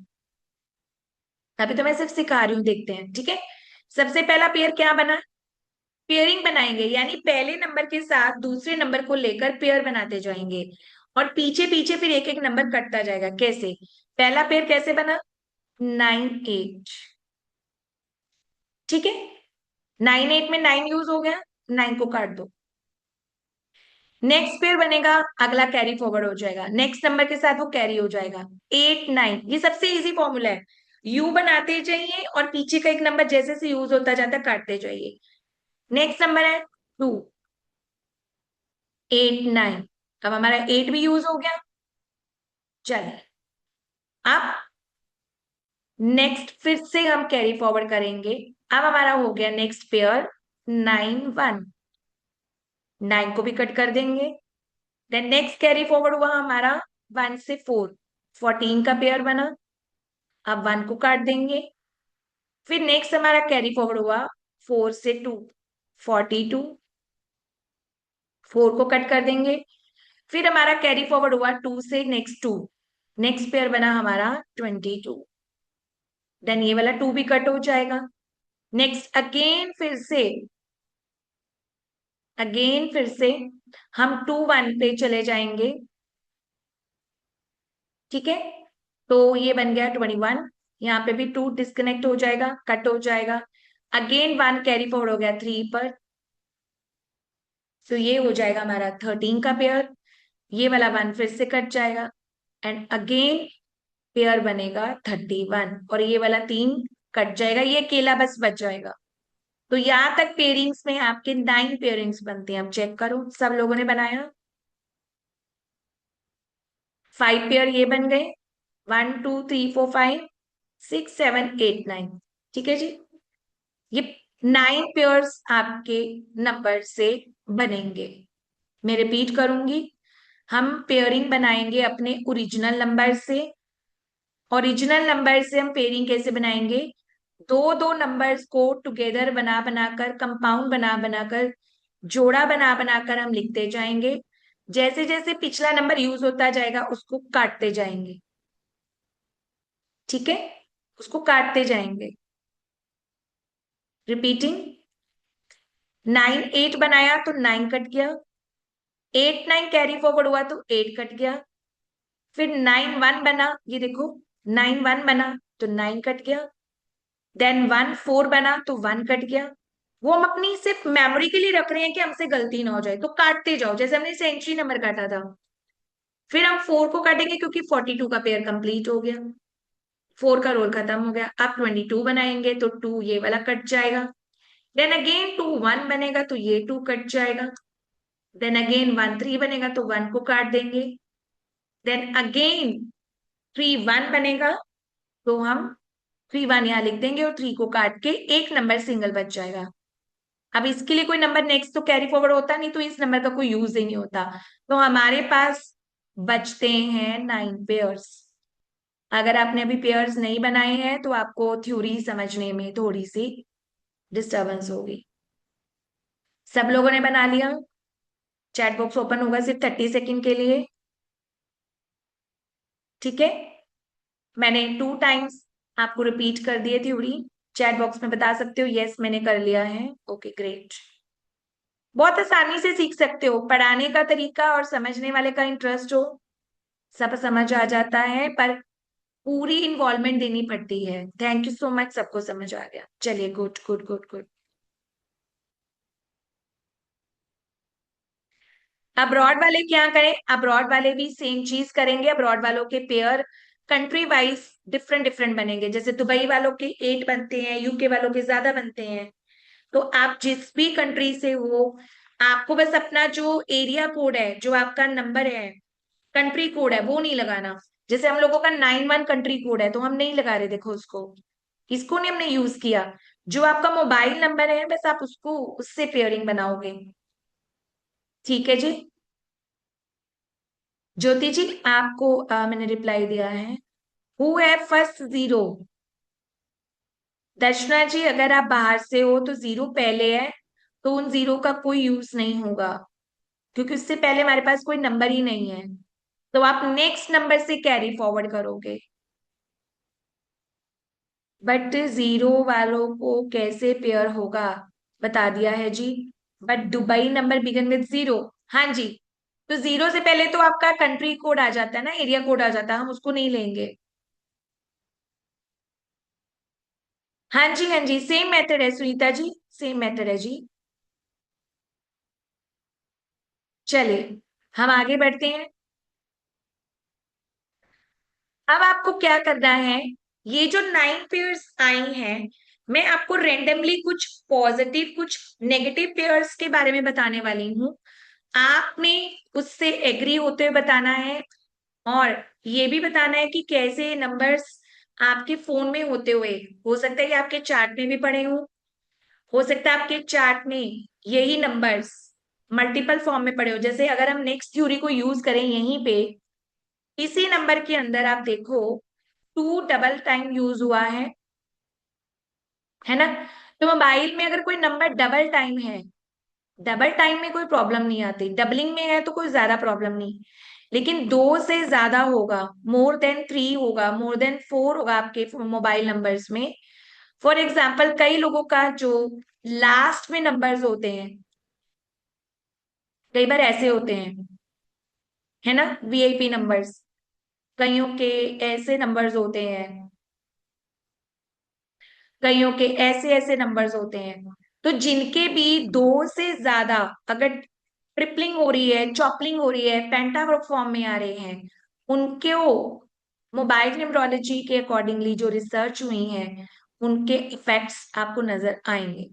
अभी तो मैं सिर्फ सिखा रही हूँ, देखते हैं, ठीक है। सबसे पहला पेयर क्या बना, पेयरिंग बनाएंगे, यानी पहले नंबर के साथ दूसरे नंबर को लेकर पेयर बनाते जाएंगे और पीछे पीछे फिर एक एक नंबर कटता जाएगा। कैसे, पहला पेयर कैसे बना, 9 8, ठीक है, 9 8 में 9 यूज हो गया, 9 को काट दो। नेक्स्ट पेयर बनेगा, अगला कैरी फॉरवर्ड हो जाएगा, नेक्स्ट नंबर के साथ वो कैरी हो जाएगा, 8 9, ये सबसे इजी फॉर्मूला है। यू बनाते जाइए और पीछे का एक नंबर जैसे से यूज होता जाता है काटते जाइए। नेक्स्ट नंबर है 2 8 9, अब हमारा 8 भी यूज हो गया। चलिए, अब नेक्स्ट फिर से हम कैरी फॉरवर्ड करेंगे। अब हमारा हो गया नेक्स्ट पेयर 9 1, 9 को भी कट कर देंगे। देन नेक्स्ट कैरी फॉरवर्ड हुआ हमारा 1 से 4, 14 का पेयर बना, अब 1 को काट देंगे। फिर नेक्स्ट हमारा कैरी फॉरवर्ड हुआ 4 से 2, 42, 4 को कट कर देंगे। फिर हमारा कैरी फॉरवर्ड हुआ 2 से नेक्स्ट 2, नेक्स्ट पेयर बना हमारा 22, देन ये वाला 2 भी कट हो जाएगा। नेक्स्ट अगेन फिर से हम 2 1 पे चले जाएंगे, ठीक है। तो ये बन गया 21, यहाँ पे भी 2 डिस्कनेक्ट हो जाएगा, कट हो जाएगा। अगेन 1 कैरी फॉरवर्ड हो गया 3 पर, तो ये हो जाएगा हमारा 13 का पेयर, ये वाला 1 फिर से कट जाएगा एंड अगेन पेयर बनेगा 31 और ये वाला 3 कट जाएगा, ये अकेला बस बच जाएगा। तो यहां तक पेयरिंग्स में आपके 9 पेयरिंग्स बनते हैं। अब चेक करो सब लोगों ने बनाया, 5 पेयर ये बन गए, 1 2 3 4 5 6 7 8 9, ठीक है जी। ये 9 पेयर्स आपके नंबर से बनेंगे। मैं रिपीट करूंगी, हम पेयरिंग बनाएंगे अपने ओरिजिनल नंबर से। ओरिजिनल नंबर से हम पेयरिंग कैसे बनाएंगे, दो दो नंबर्स को टुगेदर बना बनाकर, कंपाउंड बना बनाकर, जोड़ा बना बनाकर हम लिखते जाएंगे। जैसे जैसे पिछला नंबर यूज होता जाएगा उसको काटते जाएंगे। ठीक है, उसको काटते जाएंगे। रिपीटिंग, 9 8 बनाया तो 9 कट गया, 8 9 कैरी फॉरवर्ड हुआ तो 8 कट गया। फिर 9 1 बना, ये देखो 9 1 बना तो 9 कट गया। देन 1 4 बना तो 1 कट गया। वो हम अपनी सिर्फ मेमोरी के लिए रख रहे हैं कि हमसे गलती ना हो जाए, तो काटते जाओ जैसे हमने सेंचुरी नंबर काटा था। फिर हम 4 को काटेंगे क्योंकि 42 का पेयर कंप्लीट हो गया, 4 का रोल खत्म हो गया। अब 22 बनाएंगे तो 2 ये वाला कट जाएगा। देन अगेन 2 1 बनेगा तो ये 2 कट जाएगा। देन अगेन 1 3 बनेगा तो 1 को काट देंगे। देन अगेन 3 1 बनेगा तो हम 3 1 यहाँ लिख देंगे और 3 को काट के एक नंबर सिंगल बच जाएगा। अब इसके लिए कोई नंबर नेक्स्ट तो कैरी फॉरवर्ड होता नहीं, तो इस नंबर का कोई यूज ही नहीं होता। तो हमारे पास बचते हैं 9 पेयर्स। अगर आपने अभी पेयर्स नहीं बनाए हैं तो आपको थ्योरी समझने में थोड़ी सी डिस्टरबेंस होगी। सब लोगों ने बना लिया? चैट बॉक्स ओपन होगा सिर्फ 30 सेकेंड के लिए। ठीक है, मैंने 2 टाइम्स आपको रिपीट कर दिए थ्योरी। चैट बॉक्स में बता सकते हो यस मैंने कर लिया है। Okay great. बहुत आसानी से सीख सकते हो, पढ़ाने का तरीका और समझने वाले का इंटरेस्ट हो, सब समझ आ जाता है, पर पूरी इन्वॉल्वमेंट देनी पड़ती है। थैंक यू सो मच, सबको समझ आ गया। चलिए good good good good. Abroad वाले क्या करें? अब्रॉड वाले भी सेम चीज करेंगे। अब्रॉड वालों के pair country wise different different बनेंगे। जैसे दुबई वालों के 8 बनते हैं, यूके वालों के ज्यादा बनते हैं। तो आप जिस भी कंट्री से हो, आपको बस अपना जो एरिया कोड है, जो आपका नंबर है, कंट्री कोड है, वो नहीं लगाना। जैसे हम लोगों का 9 1 कंट्री कोड है तो हम नहीं लगा रहे, देखो उसको, इसको नहीं हमने यूज किया। जो आपका मोबाइल नंबर है बस आप उसको, उससे पेयरिंग बनाओगे। ठीक है जी। ज्योति जी आपको मैंने रिप्लाई दिया है। हु है फर्स्ट 0? दर्शना जी अगर आप बाहर से हो तो 0 पहले है, तो उन 0 का कोई यूज नहीं होगा, क्योंकि उससे पहले हमारे पास कोई नंबर ही नहीं है। तो आप नेक्स्ट नंबर से कैरी फॉरवर्ड करोगे। बट 0 वालों को कैसे पेयर होगा, बता दिया है जी। But Dubai number begin with 0। हाँ जी, तो 0 से पहले तो आपका कंट्री कोड आ जाता है ना, एरिया कोड आ जाता है, हम उसको नहीं लेंगे। हाँ जी हाँ जी, सेम मेथड है सुनीता जी, सेम मेथड है जी। चलिए हम आगे बढ़ते हैं। अब आपको क्या करना है, ये जो 9 पेयर्स आई हैं, मैं आपको रेंडमली कुछ पॉजिटिव कुछ नेगेटिव पेयर्स के बारे में बताने वाली हूँ। आपने उससे एग्री होते हुए बताना है, और ये भी बताना है कि कैसे नंबर्स आपके फोन में होते हुए, हो सकता है कि आपके चार्ट में भी पड़े हो सकता है आपके चार्ट में यही नंबर्स मल्टीपल फॉर्म में पड़े हो। जैसे अगर हम नेक्स्ट थ्योरी को यूज करें यहीं पे, इसी नंबर के अंदर आप देखो 2 डबल टाइम यूज हुआ है ना। तो मोबाइल में अगर कोई नंबर डबल टाइम है, डबल टाइम में कोई प्रॉब्लम नहीं आती, डबलिंग में है तो कोई ज्यादा प्रॉब्लम नहीं। लेकिन 2 से ज्यादा होगा, मोर देन 3 होगा, मोर देन 4 होगा आपके मोबाइल नंबर्स में। फॉर एग्जाम्पल कई लोगों का जो लास्ट में नंबर्स होते हैं, कई बार ऐसे होते हैं, है ना, वीआईपी नंबर्स, कईयों के ऐसे नंबर्स होते हैं, कईयों के ऐसे ऐसे नंबर्स होते हैं। तो जिनके भी 2 से ज्यादा, अगर ट्रिपलिंग हो रही है, चॉपलिंग हो रही है, पेंटाग्राफ फॉर्म में आ रहे हैं, उनके वो मोबाइल न्यूमरोलॉजी के अकॉर्डिंगली जो रिसर्च हुई है, उनके इफेक्ट्स आपको नजर आएंगे।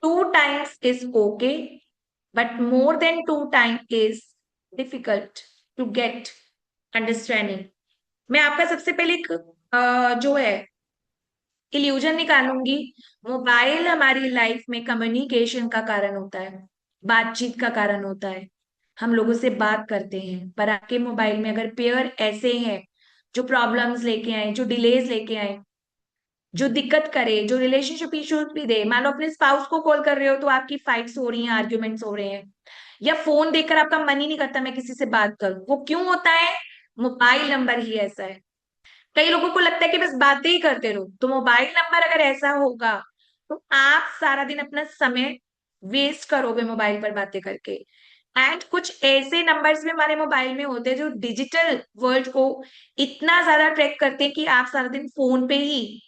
2 times is okay, but more than 2 time is difficult to get understanding. मैं आपका सबसे पहले एक जो है इल्यूजन निकालूंगी। मोबाइल हमारी लाइफ में कम्युनिकेशन का कारण होता है, बातचीत का कारण होता है, हम लोगों से बात करते हैं। पर आपके मोबाइल में अगर पेयर ऐसे हैं जो प्रॉब्लम्स लेके आए, जो डिलेज लेके आए, जो दिक्कत करे, जो रिलेशनशिप इश्यूज भी दे। मान लो अपने स्पाउस को कॉल कर रहे हो तो आपकी फाइट्स हो रही हैं, आर्ग्यूमेंट्स हो रहे हैं, या फोन देखकर आपका मन ही नहीं करता मैं किसी से बात करूं, वो क्यों होता है? मोबाइल नंबर ही ऐसा है। कई लोगों को लगता है कि बस बातें ही करते रहो, तो मोबाइल नंबर अगर ऐसा होगा तो आप सारा दिन अपना समय वेस्ट करोगे मोबाइल पर बातें करके। एंड कुछ ऐसे नंबर्स भी हमारे मोबाइल में होते हैं जो डिजिटल वर्ल्ड को इतना ज्यादा ट्रैक करते हैं कि आप सारा दिन फोन पे ही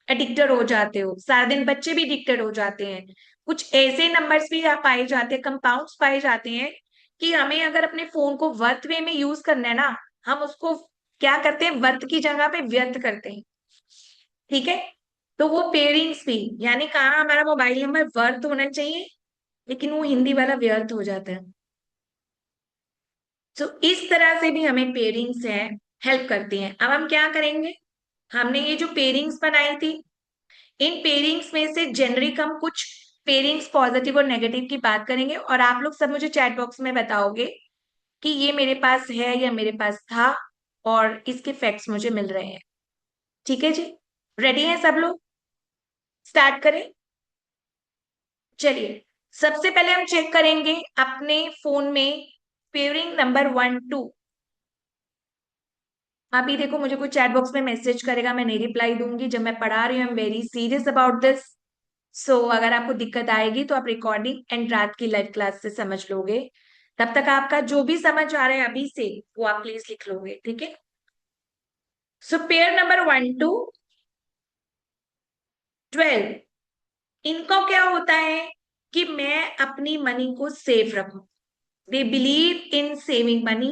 एडिक्टेड हो जाते हो, सारा दिन बच्चे भी एडिक्टेड हो जाते हैं। कुछ ऐसे नंबर्स भी पाए जाते हैं, कंपाउंड्स पाए जाते हैं कि हमें अगर अपने फोन को वर्थ वे में यूज करना है ना, हम उसको क्या करते हैं, वर्थ की जगह पे व्यर्थ करते हैं। ठीक है, तो वो पेयरिंग्स भी, यानी कहा हमारा मोबाइल नंबर वर्थ होना चाहिए, लेकिन वो हिंदी वाला व्यर्थ हो जाता है। तो इस तरह से भी हमें पेयरिंग्स है हेल्प करती हैं। अब हम क्या करेंगे, हमने ये जो पेयरिंग्स बनाई थी, इन पेयरिंग्स में से जेनरिक हम कुछ पेयरिंग्स पॉजिटिव और नेगेटिव की बात करेंगे, और आप लोग सब मुझे चैट बॉक्स में बताओगे कि ये मेरे पास है या मेरे पास था, और इसके फैक्ट्स मुझे मिल रहे हैं। ठीक है जी, रेडी हैं सब लोग? स्टार्ट करें? चलिए, सबसे पहले हम चेक करेंगे अपने फोन में पेयरिंग नंबर 1 2। अभी देखो, मुझे कोई चैट बॉक्स में मैसेज करेगा, मैं नहीं रिप्लाई दूंगी जब मैं पढ़ा रही हूँ। I am very serious about this. So अगर आपको दिक्कत आएगी तो आप रिकॉर्डिंग एंड रात की लाइव क्लास से समझ लोगे। तब तक आपका जो भी समझ आ रहा है अभी से, वो आप प्लीज लिख लोगे, ठीक है? सो पेयर नंबर 1 2 12, इनका क्या होता है कि मैं अपनी मनी को सेफ रखूं। They believe in saving money,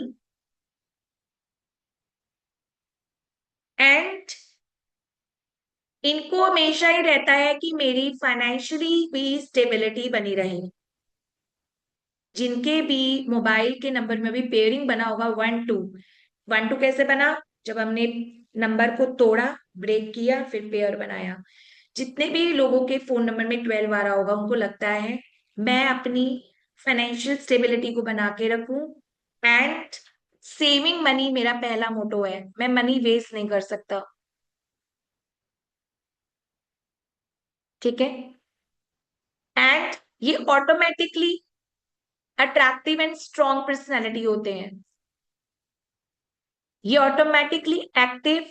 and इनको हमेशा ही रहता है कि मेरी फाइनेंशियली भी स्टेबिलिटी बनी रहे। जिनके भी मोबाइल के नंबर में भी पेयरिंग बना होगा 1 2, 1 2 कैसे बना? जब हमने नंबर को तोड़ा, ब्रेक किया, फिर पेयर बनाया। जितने भी लोगों के फोन नंबर में 12 आ रहा होगा, उनको लगता है मैं अपनी फाइनेंशियल स्टेबिलिटी को बना के रखूं, एंड सेविंग मनी मेरा पहला मोटो है, मैं मनी वेस्ट नहीं कर सकता। ठीक है, एंड ये automatically attractive and strong personality होते हैं। ये automatically active,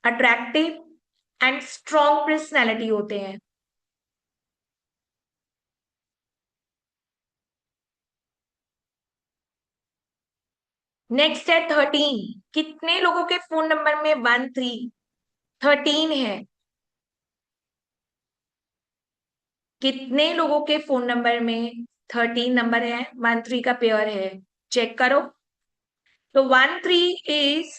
attractive and strong personality होते हैं। नेक्स्ट है 13। कितने लोगों के फोन नंबर में 1 3 13 है? कितने लोगों के फोन नंबर में 13 नंबर है, 1 3 का पेयर है? चेक करो। तो 1 3 इज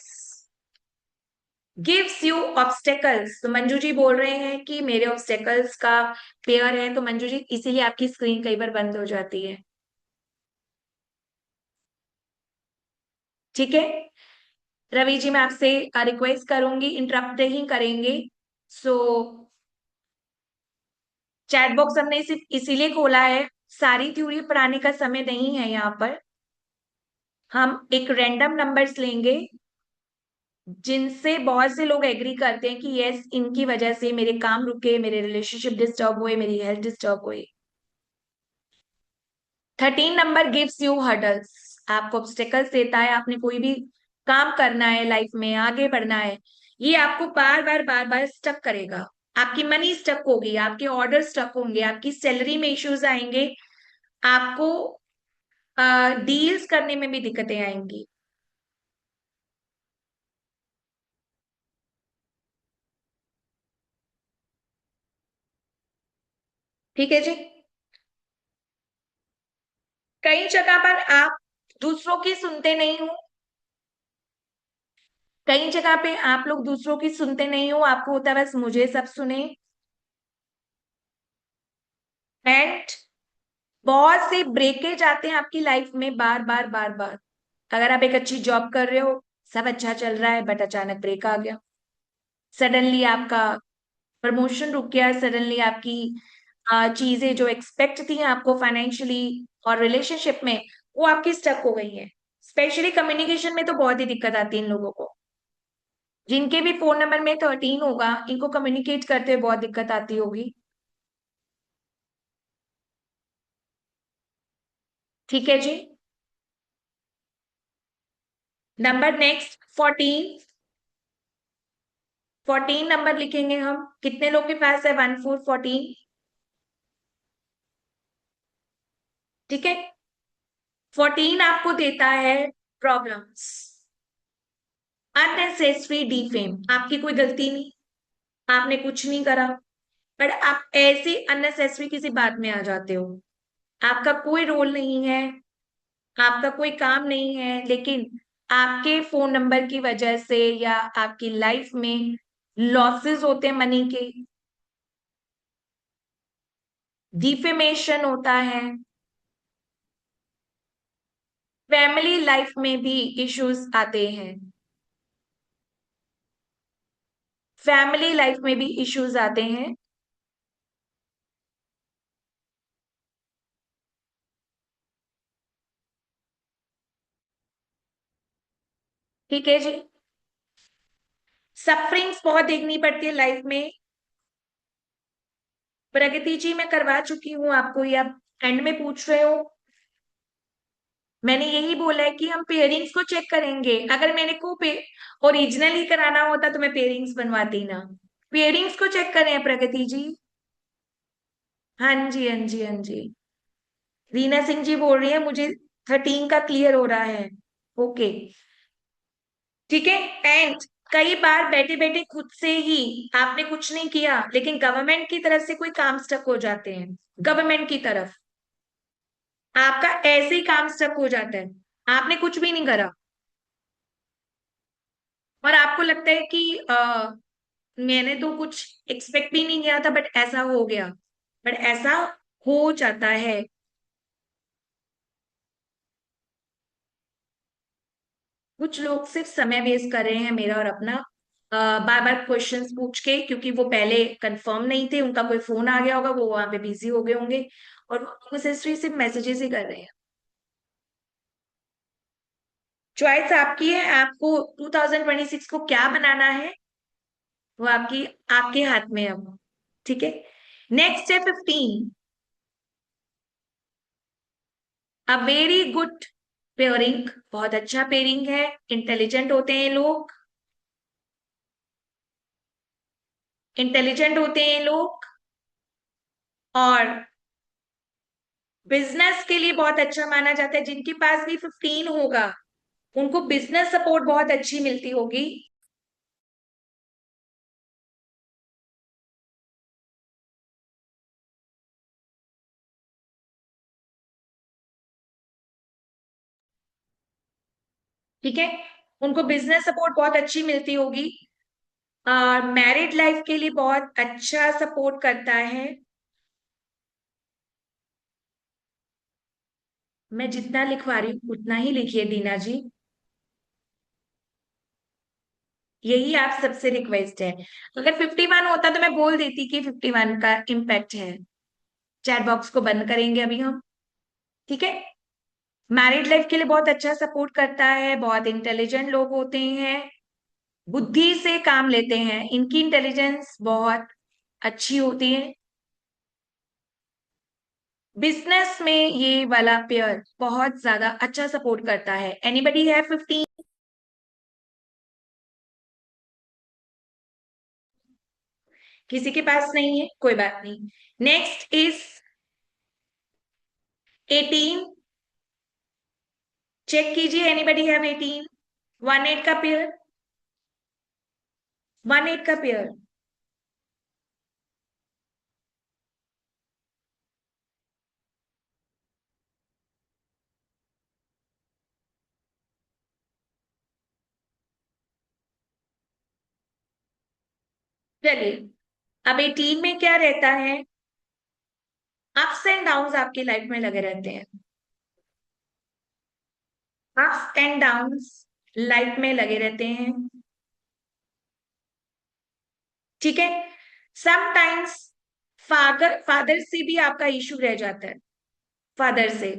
गिव्स यू ऑब्स्टेकल्स। तो मंजू जी बोल रहे हैं कि मेरे ऑब्स्टेकल्स का पेयर है, तो मंजू जी इसीलिए आपकी स्क्रीन कई बार बंद हो जाती है। ठीक है, रवि जी मैं आपसे रिक्वेस्ट करूंगी, इंटरप्ट ही करेंगे। सो चैट बॉक्स हमने सिर्फ इसीलिए खोला है, सारी थ्योरी पढ़ाने का समय नहीं है यहाँ पर। हम एक रैंडम नंबर्स लेंगे जिनसे बहुत से लोग एग्री करते हैं कि यस, इनकी वजह से मेरे काम रुके, मेरे रिलेशनशिप डिस्टर्ब हुए, मेरी हेल्थ डिस्टर्ब हुई। 13 नंबर गिव्स यू हर्डल्स, आपको ऑब्स्टेकल्स देता है। आपने कोई भी काम करना है, लाइफ में आगे बढ़ना है, ये आपको बार बार स्टक करेगा। आपकी मनी स्टक होगी, आपके ऑर्डर स्टक होंगे, आपकी सैलरी में इश्यूज आएंगे, आपको डील्स करने में भी दिक्कतें आएंगी। ठीक है जी, कई जगह पर आप दूसरों की सुनते नहीं हो, कई जगह पे आप लोग दूसरों की सुनते नहीं हो, आपको होता है बस मुझे सब सुने। एंड बहुत से ब्रेकेज आते हैं आपकी लाइफ में बार बार बार बार। अगर आप एक अच्छी जॉब कर रहे हो, सब अच्छा चल रहा है, बट अचानक ब्रेक आ गया, सडनली आपका प्रमोशन रुक गया, सडनली आपकी चीजें जो एक्सपेक्ट थी आपको फाइनेंशियली और रिलेशनशिप में, वो आपकी स्टक हो गई है। स्पेशली कम्युनिकेशन में तो बहुत ही दिक्कत आती है इन लोगों को। जिनके भी फोन नंबर में 13 होगा, इनको कम्युनिकेट करते हुए बहुत दिक्कत आती होगी। ठीक है जी। Number next 14। 14 नंबर लिखेंगे हम। कितने लोग के पास है 1414? ठीक है। 14 आपको देता है प्रॉब्लम्स, अननेसेसरी डिफेम। आपकी कोई गलती नहीं, आपने कुछ नहीं करा, बट आप ऐसे अननेसेसरी किसी बात में आ जाते हो। आपका कोई रोल नहीं है, आपका कोई काम नहीं है, लेकिन आपके फोन नंबर की वजह से या आपकी लाइफ में लॉसेस होते हैं मनी के, डिफेमेशन होता है, फैमिली लाइफ में भी इश्यूज आते हैं, फैमिली लाइफ में भी इश्यूज आते हैं। ठीक है जी। सफरिंग्स बहुत देखनी पड़ती है लाइफ में। प्रगति जी मैं करवा चुकी हूँ आपको, या एंड में पूछ रहे हो? मैंने यही बोला है कि हम पेयरिंग्स को चेक करेंगे। अगर मैंने को ओरिजिनल ही कराना होता तो मैं पेयरिंग्स बनवाती ना। पेयरिंग्स को चेक करें प्रगति जी। हाँ जी, हाँ जी, हाँ जी। रीना सिंह जी बोल रही है मुझे 13 का क्लियर हो रहा है। ओके। ठीक है। एंड कई बार बैठे बैठे खुद से ही आपने कुछ नहीं किया, लेकिन गवर्नमेंट की तरफ से कोई काम स्टक हो जाते हैं। गवर्नमेंट की तरफ आपका ऐसे ही काम स्टक हो जाता है, आपने कुछ भी नहीं करा, और आपको लगता है कि मैंने तो कुछ एक्सपेक्ट भी नहीं किया था बट ऐसा हो गया। बट ऐसा हो जाता है। कुछ लोग सिर्फ समय वेस्ट कर रहे हैं मेरा और अपना, बार बार क्वेश्चंस पूछ के, क्योंकि वो पहले कंफर्म नहीं थे, उनका कोई फोन आ गया होगा, वो वहां पे बिजी हो गए होंगे, और वो सिर्फ मैसेजेस ही कर रहे हैं। चॉइस आपकी है, आपको 2026 को क्या बनाना है वो आपकी, आपके हाथ में है अब। ठीक है। नेक्स्ट है 15। अ वेरी गुड पेयरिंग, बहुत अच्छा पेयरिंग है। इंटेलिजेंट होते हैं ये लोग, इंटेलिजेंट होते हैं ये लोग, और बिजनेस के लिए बहुत अच्छा माना जाता है। जिनके पास भी 15 होगा उनको बिजनेस सपोर्ट बहुत अच्छी मिलती होगी। ठीक है। उनको बिजनेस सपोर्ट बहुत अच्छी मिलती होगी, और मैरिड लाइफ के लिए बहुत अच्छा सपोर्ट करता है। मैं जितना लिखवा रही हूँ उतना ही लिखिए दीना जी, यही आप सबसे रिक्वेस्ट है। अगर 51 होता तो मैं बोल देती कि 51 का इम्पैक्ट है। चैट बॉक्स को बंद करेंगे अभी हम। ठीक है। मैरिड लाइफ के लिए बहुत अच्छा सपोर्ट करता है, बहुत इंटेलिजेंट लोग होते हैं, बुद्धि से काम लेते हैं, इनकी इंटेलिजेंस बहुत अच्छी होती है। बिजनेस में ये वाला पेयर बहुत ज्यादा अच्छा सपोर्ट करता है। एनीबडी है 15? किसी के पास नहीं है, कोई बात नहीं। Next is 18। चेक कीजिए, एनीबडी हैव 18? 1 8 का पेयर, 1 8 का पेयर। चलिए, अब 18 में क्या रहता है? अप्स एंड डाउन्स आपकी लाइफ में लगे रहते हैं। अप्स एंड डाउन्स लाइफ में लगे रहते हैं। ठीक है। समटाइम्स फादर फादर से भी आपका इशू रह जाता है, फादर से।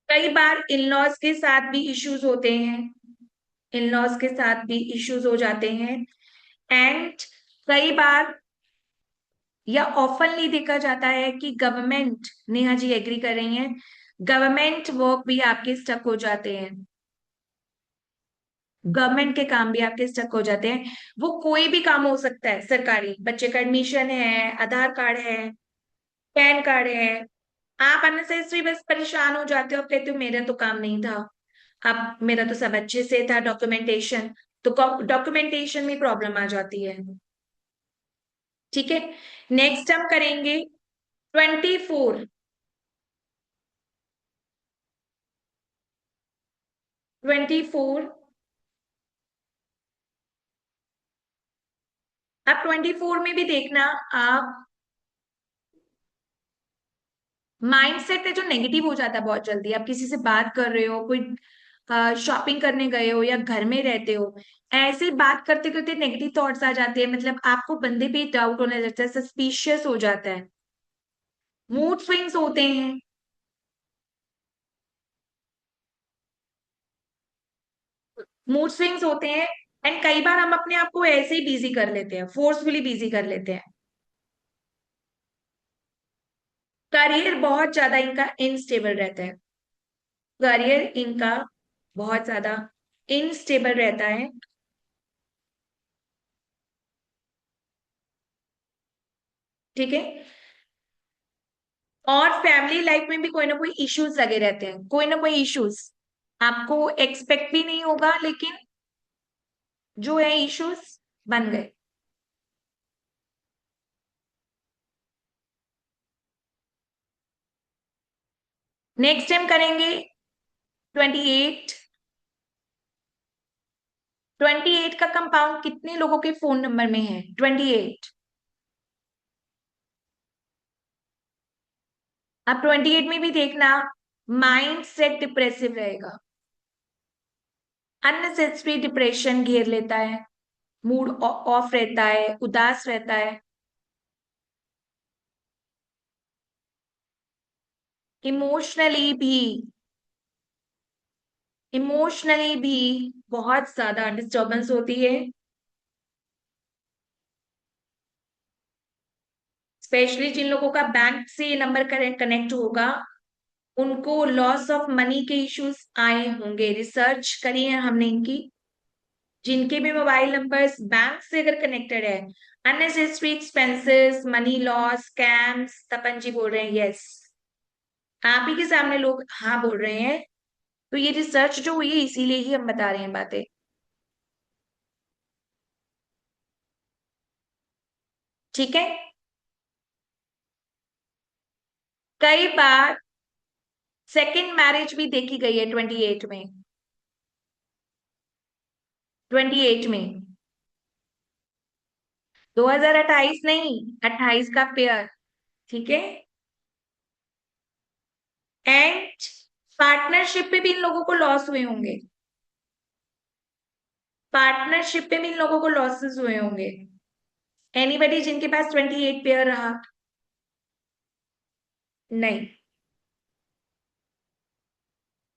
कई बार इन लॉज के साथ भी इश्यूज होते हैं, इन लॉज के साथ भी इश्यूज हो जाते हैं। एंड कई बार या ऑफनली देखा जाता है कि गवर्नमेंट, नेहा जी एग्री कर रही हैं, गवर्नमेंट वर्क भी आपके स्टक हो जाते हैं, गवर्नमेंट के काम भी आपके स्टक हो जाते हैं। वो कोई भी काम हो सकता है सरकारी, बच्चे का एडमिशन है, आधार कार्ड है, पैन कार्ड है। आप अननेसेसरी बस परेशान हो जाते हो, कहते हो मेरा तो काम नहीं था, अब मेरा तो सब अच्छे से था डॉक्यूमेंटेशन, तो डॉक्यूमेंटेशन में प्रॉब्लम आ जाती है। ठीक है, नेक्स्ट हम करेंगे 24। 24, अब 24 में भी देखना आप, माइंडसेट है जो नेगेटिव हो जाता है बहुत जल्दी। आप किसी से बात कर रहे हो, कोई शॉपिंग करने गए हो या घर में रहते हो, ऐसे बात करते करते नेगेटिव थॉट्स आ जाते हैं, मतलब आपको बंदे पे डाउट होने लगता है, सस्पिशियस हो जाता है, मूड स्विंग्स होते हैं। मूड स्विंग्स होते हैं। एंड कई बार हम अपने आप को ऐसे ही बिजी कर लेते हैं, फोर्सफुली बिजी कर लेते हैं। करियर बहुत ज्यादा इनका इनस्टेबल रहता है, करियर इनका बहुत ज्यादा इनस्टेबल रहता है। ठीक है, और फैमिली लाइफ में भी कोई ना कोई इश्यूज लगे रहते हैं, कोई ना कोई इश्यूज आपको एक्सपेक्ट भी नहीं होगा, लेकिन जो है इश्यूज बन गए। नेक्स्ट टाइम करेंगे 28। 28 का कंपाउंड कितने लोगों के फोन नंबर में है? 28। अब 28 में भी देखना, माइंड सेट डिप्रेसिव रहेगा, अननेसेसरी डिप्रेशन घेर लेता है, मूड ऑफ रहता है, उदास रहता है, इमोशनली भी, इमोशनली भी बहुत ज्यादा डिस्टर्बेंस होती है। स्पेशली जिन लोगों का बैंक से नंबर कनेक्ट होगा, उनको लॉस ऑफ मनी के इश्यूज आए होंगे, रिसर्च करी है हमने इनकी। जिनके भी मोबाइल नंबर्स बैंक से अगर कनेक्टेड है, unnecessary expenses, money loss, scams, Tapan ji बोल रहे हैं यस, आप ही के सामने लोग हाँ बोल रहे हैं। तो ये रिसर्च जो हुई है इसीलिए ही हम बता रहे हैं बातें। ठीक है, कई बार सेकंड मैरिज भी देखी गई है 28 में, 28 में, 2028 नहीं, 28 का पेयर। ठीक है, एंड पार्टनरशिप पे भी इन लोगों को लॉस हुए होंगे, पार्टनरशिप पे भी इन लोगों को लॉसेस हुए होंगे। एनीबडी जिनके पास 28 पेयर रहा? नहीं,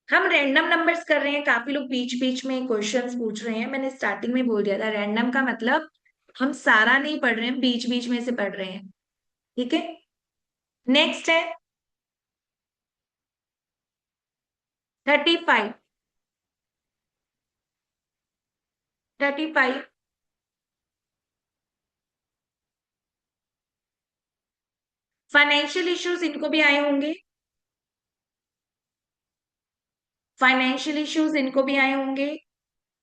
हम रैंडम नंबर्स कर रहे हैं, काफी लोग बीच बीच में क्वेश्चंस पूछ रहे हैं, मैंने स्टार्टिंग में बोल दिया था रैंडम का मतलब हम सारा नहीं पढ़ रहे हैं, बीच बीच में से पढ़ रहे हैं। ठीक है, नेक्स्ट है 35। 35 फाइनेंशियल इश्यूज इनको भी आए होंगे, फाइनेंशियल इश्यूज इनको भी आए होंगे।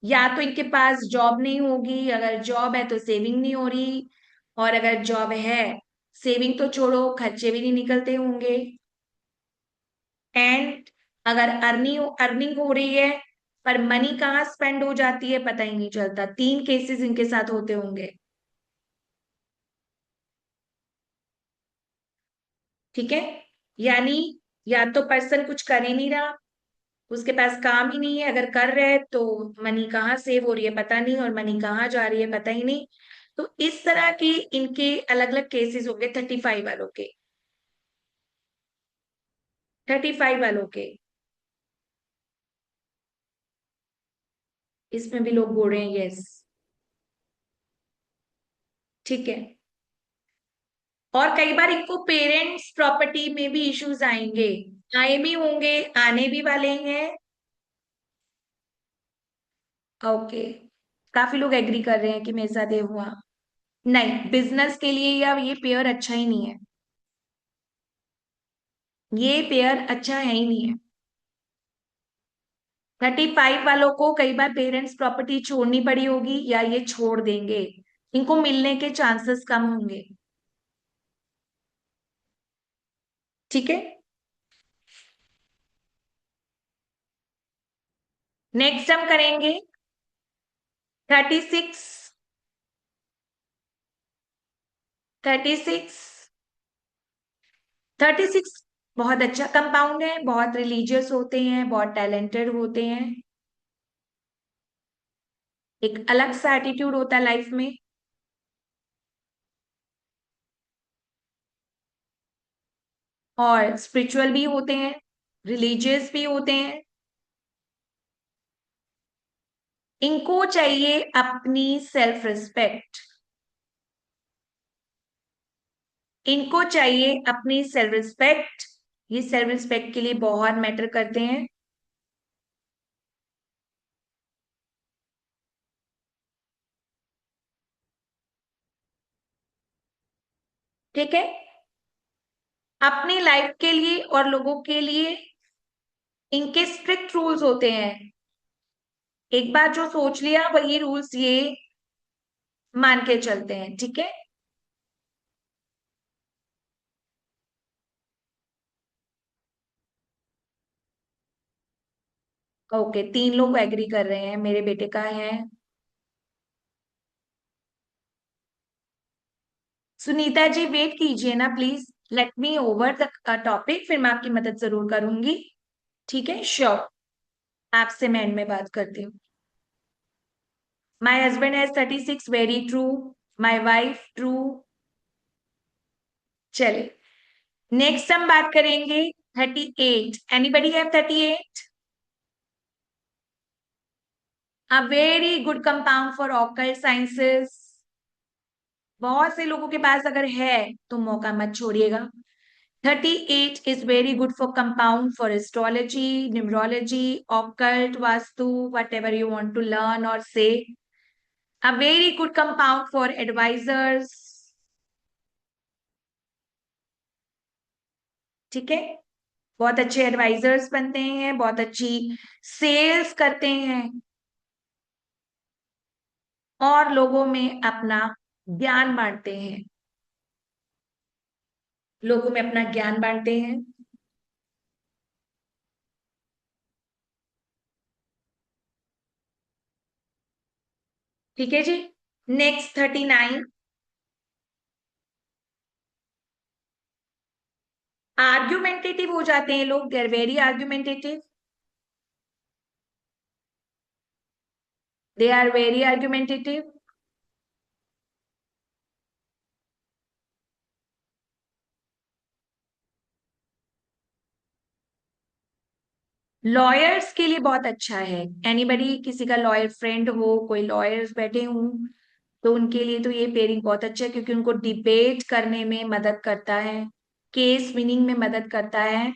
या तो इनके पास जॉब नहीं होगी, अगर जॉब है तो सेविंग नहीं हो रही, और अगर जॉब है, सेविंग तो छोड़ो, खर्चे भी नहीं निकलते होंगे। एंड अगर अर्निंग अर्निंग हो रही है, पर मनी कहाँ स्पेंड हो जाती है पता ही नहीं चलता। 3 केसेस इनके साथ होते होंगे। ठीक है, यानी या तो पर्सन कुछ कर ही नहीं रहा, उसके पास काम ही नहीं है, अगर कर रहे हैं तो मनी कहाँ सेव हो रही है पता नहीं, और मनी कहाँ जा रही है पता ही नहीं। तो इस तरह के इनके अलग अलग केसेस होंगे 35 वालों के, 35 वालों के। इसमें भी लोग बोल रहे हैं यस। ठीक है। और कई बार इनको पेरेंट्स प्रॉपर्टी में भी इश्यूज आएंगे, आए भी होंगे, आने भी वाले हैं। ओके, काफी लोग एग्री कर रहे हैं कि मेरे साथ ये हुआ। नहीं, बिजनेस के लिए या ये पेयर अच्छा ही नहीं है, ये पेयर अच्छा है ही नहीं है। 35 वालों को कई बार पेरेंट्स प्रॉपर्टी छोड़नी पड़ी होगी या ये छोड़ देंगे, इनको मिलने के चांसेस कम होंगे। ठीक है। नेक्स्ट हम करेंगे 36। 36। 36 बहुत अच्छा कंपाउंड है, बहुत रिलीजियस होते हैं, बहुत टैलेंटेड होते हैं, एक अलग सा एटीट्यूड होता है लाइफ में, और स्पिरिचुअल भी होते हैं, रिलीजियस भी होते हैं। इनको चाहिए अपनी सेल्फ रिस्पेक्ट, इनको चाहिए अपनी सेल्फ रिस्पेक्ट, ये सेल्फ रिस्पेक्ट के लिए बहुत मैटर करते हैं। ठीक है। अपनी लाइफ के लिए और लोगों के लिए इनके स्ट्रिक्ट रूल्स होते हैं, एक बार जो सोच लिया वही रूल्स ये मान के चलते हैं। ठीक है। ओके, 3 लोग एग्री कर रहे हैं, मेरे बेटे का है। सुनीता जी वेट कीजिए ना please, let me over the topic, फिर मैं आपकी मदद जरूर करूंगी। ठीक है, श्योर। आपसे मैं एंड में बात करती हूँ। My husband has 36, very true. My wife true. चले, नेक्स्ट हम बात करेंगे 38। Anybody have 38? A very good compound for occult sciences. बहुत से लोगों के पास अगर है तो मौका मत छोड़िएगा। 38 is very good for compound for astrology, numerology, occult, vastu, whatever you want to learn or say. A very good compound for advisors. ठीक है, बहुत अच्छे एडवाइजर्स बनते हैं, बहुत अच्छी सेल्स करते हैं, और लोगों में अपना ज्ञान बांटते हैं, लोगों में अपना ज्ञान बांटते हैं। ठीक है जी। नेक्स्ट 39। आर्ग्यूमेंटेटिव हो जाते हैं लोग, they are very argumentative, they are very argumentative. Lawyers के लिए बहुत अच्छा है, एनीबडी किसी का लॉयर फ्रेंड हो, कोई लॉयर्स बैठे हों, तो उनके लिए तो ये पेयरिंग बहुत अच्छा है, क्योंकि उनको डिबेट करने में मदद करता है, केस विनिंग में मदद करता है।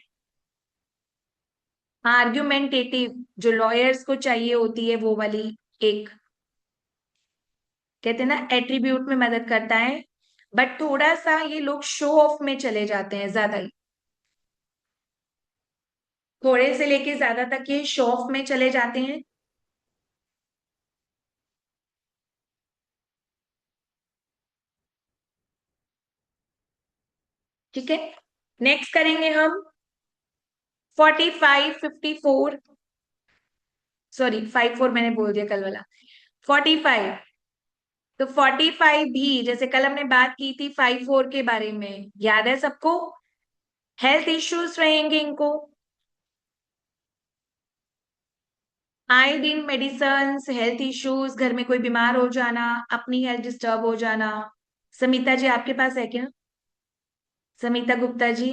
आर्ग्यूमेंटेटिव जो लॉयर्स को चाहिए होती है वो वाली, एक कहते हैं ना एट्रीब्यूट में मदद करता है। बट थोड़ा सा ये लोग शो ऑफ में चले जाते हैं ज्यादा ही, थोड़े से लेके ज्यादा तक ये शो ऑफ में चले जाते हैं। ठीक है। नेक्स्ट करेंगे हम 45, 54। सॉरी 54 मैंने बोल दिया कल वाला। 45। तो 45 भी जैसे कल हमने बात की थी 54 के बारे में, याद है सबको? हेल्थ इश्यूज रहेंगे इनको, आए दिन मेडिसिन, हेल्थ इश्यूज, घर में कोई बीमार हो जाना, अपनी हेल्थ डिस्टर्ब हो जाना। समिता जी आपके पास है क्या? समिता गुप्ता जी,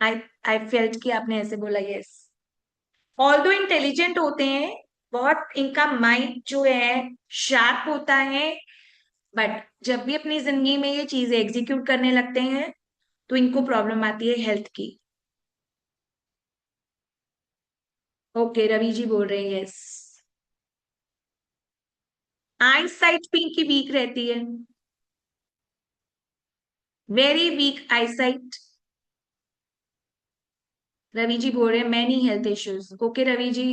आई आई फेल्ट कि आपने ऐसे बोला यस। ऑल दो इंटेलिजेंट होते हैं, बहुत इनका माइंड जो है शार्प होता है, बट जब भी अपनी जिंदगी में ये चीजें एग्जीक्यूट करने लगते हैं तो इनको प्रॉब्लम आती है हेल्थ की। ओके, रवि जी बोल रहे हैं यस। आई साइट भी इनकी वीक रहती है, very weak eyesight. Ravi ji बोल रहे हैं many health issues. Okay Ravi ji,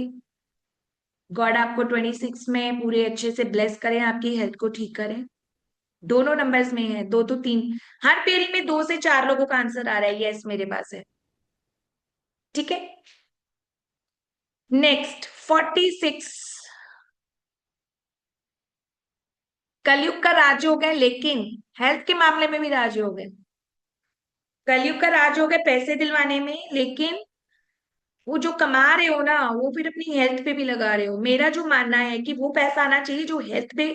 God आपको 26 में पूरे अच्छे से ब्लेस करें, आपकी हेल्थ को ठीक करें। दोनों नंबर्स में है, दो तो तीन, हर पेयरिंग में 2 से 4 लोगों का आंसर आ रहा है, यस मेरे पास है। ठीक है, नेक्स्ट 46। कलयुग का राजयोग है, लेकिन हेल्थ के मामले में भी राजयोग है। कलयुग का राजयोग है पैसे दिलवाने में, लेकिन वो जो कमा रहे हो ना वो फिर अपनी हेल्थ पे भी लगा रहे हो। मेरा जो मानना है कि वो पैसा आना चाहिए जो हेल्थ पे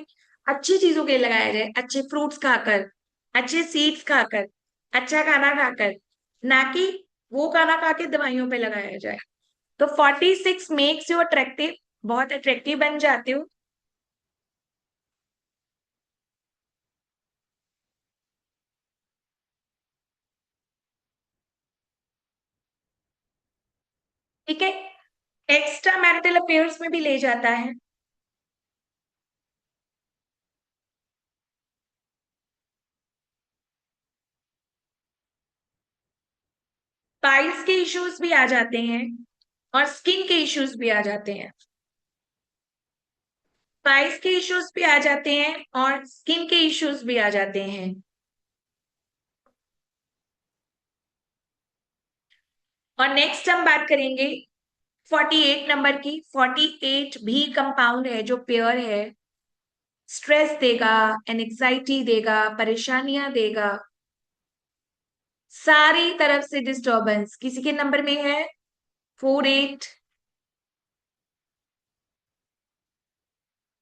अच्छी चीजों के लिए लगाया जाए, अच्छे फ्रूट्स खाकर, अच्छे सीड्स खाकर, अच्छा खाना खाकर, ना कि वो खाना खा के दवाइयों पे लगाया जाए। तो 46 मेक्स यू अट्रैक्टिव, बहुत अट्रैक्टिव बन जाते हो। ठीक है, एक्स्ट्रा मैरिटल अफेयर्स में भी ले जाता है। पाइल्स के इश्यूज भी आ जाते हैं और स्किन के इश्यूज भी आ जाते हैं। पाइल्स के इश्यूज भी आ जाते हैं और स्किन के इश्यूज भी आ जाते हैं। और नेक्स्ट हम बात करेंगे 48 नंबर की। 48 भी कंपाउंड है जो पेयर है, स्ट्रेस देगा, एनजाइटी देगा, परेशानियां देगा, सारी तरफ से डिस्टरबेंस किसी के नंबर में है। 48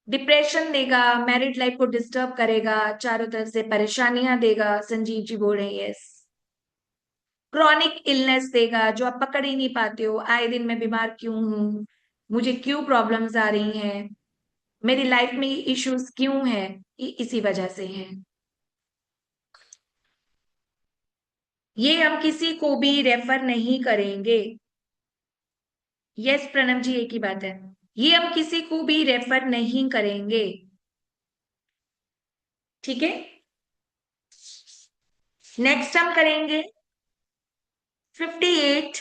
डिप्रेशन देगा, मैरिड लाइफ को डिस्टर्ब करेगा, चारों तरफ से परेशानियां देगा। संजीव जी बोल रहे हैं यस। क्रॉनिक इलनेस देगा, जो आप पकड़ ही नहीं पाते हो, आए दिन मैं बीमार क्यों हूं, मुझे क्यों प्रॉब्लम्स आ रही हैं, मेरी लाइफ में ये इश्यूज क्यों हैं, ये इसी वजह से हैं। ये हम किसी को भी रेफर नहीं करेंगे। यस प्रणव जी, एक ही बात है, ये हम किसी को भी रेफर नहीं करेंगे। ठीक है, नेक्स्ट हम करेंगे 58।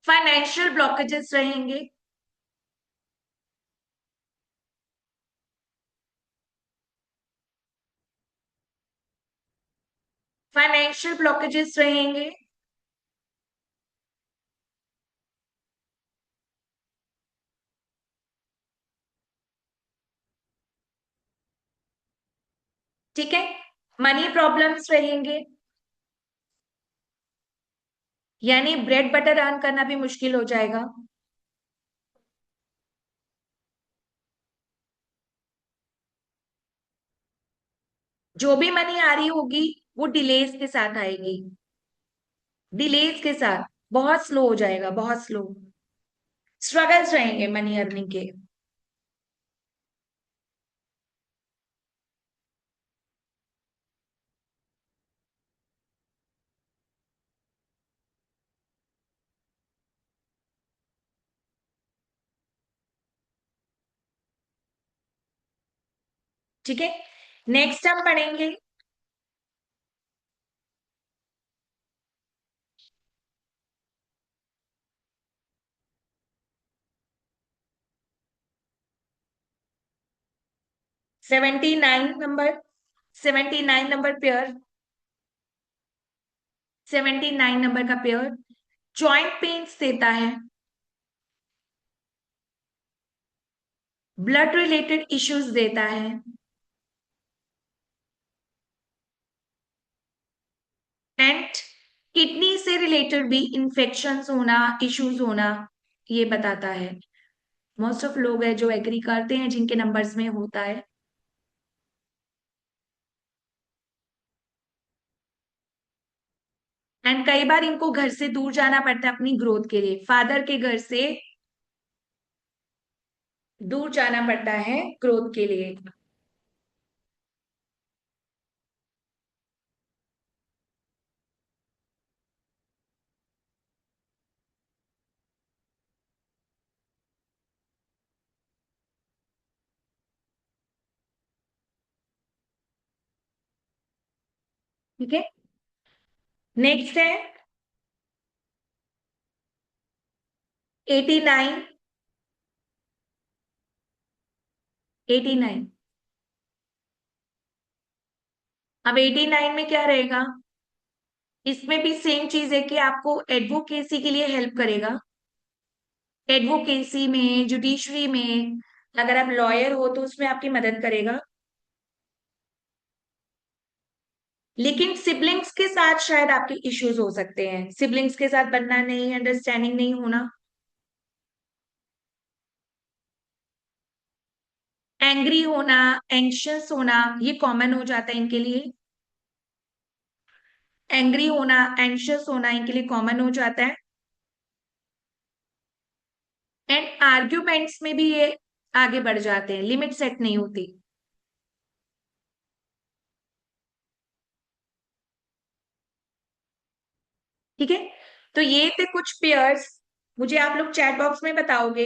फाइनेंशियल ब्लॉकेजेस रहेंगे। फाइनेंशियल ब्लॉकेजेस रहेंगे। ठीक है, मनी प्रॉब्लम्स रहेंगे, यानी ब्रेड बटर अर्न करना भी मुश्किल हो जाएगा। जो भी मनी आ रही होगी वो डिलेज के साथ आएगी, डिलेज के साथ, बहुत स्लो हो जाएगा, बहुत स्लो। स्ट्रगल्स रहेंगे मनी अर्निंग के। ठीक है, नेक्स्ट हम पढ़ेंगे 79 नंबर। 79 नंबर पेयर, 79 नंबर का पेयर जॉइंट पेन्स देता है, ब्लड रिलेटेड इश्यूज देता है, एंड किडनी से रिलेटेड भी इंफेक्शंस होना, इश्यूज होना, ये बताता है। मोस्ट ऑफ लोग है जो एग्री करते हैं जिनके नंबर्स में होता है। एंड कई बार इनको घर से दूर जाना पड़ता है अपनी ग्रोथ के लिए, फादर के घर से दूर जाना पड़ता है ग्रोथ के लिए। ठीक है, नेक्स्ट है 89। 89। अब 89 में क्या रहेगा? इसमें भी सेम चीज है कि आपको एडवोकेसी के लिए हेल्प करेगा। एडवोकेसी में, जुडिशरी में, अगर आप लॉयर हो तो उसमें आपकी मदद करेगा। लेकिन सिबलिंग्स के साथ शायद आपके इश्यूज हो सकते हैं, सिबलिंग्स के साथ बनना नहीं, अंडरस्टैंडिंग नहीं होना, एंग्री होना, एंग्शियस होना, ये कॉमन हो जाता है इनके लिए। एंग्री होना, एंग्शियस होना इनके लिए कॉमन हो जाता है। एंड आर्ग्यूमेंट्स में भी ये आगे बढ़ जाते हैं, लिमिट सेट नहीं होती। ठीक है, तो ये थे कुछ पेयर्स। मुझे आप लोग चैट बॉक्स में बताओगे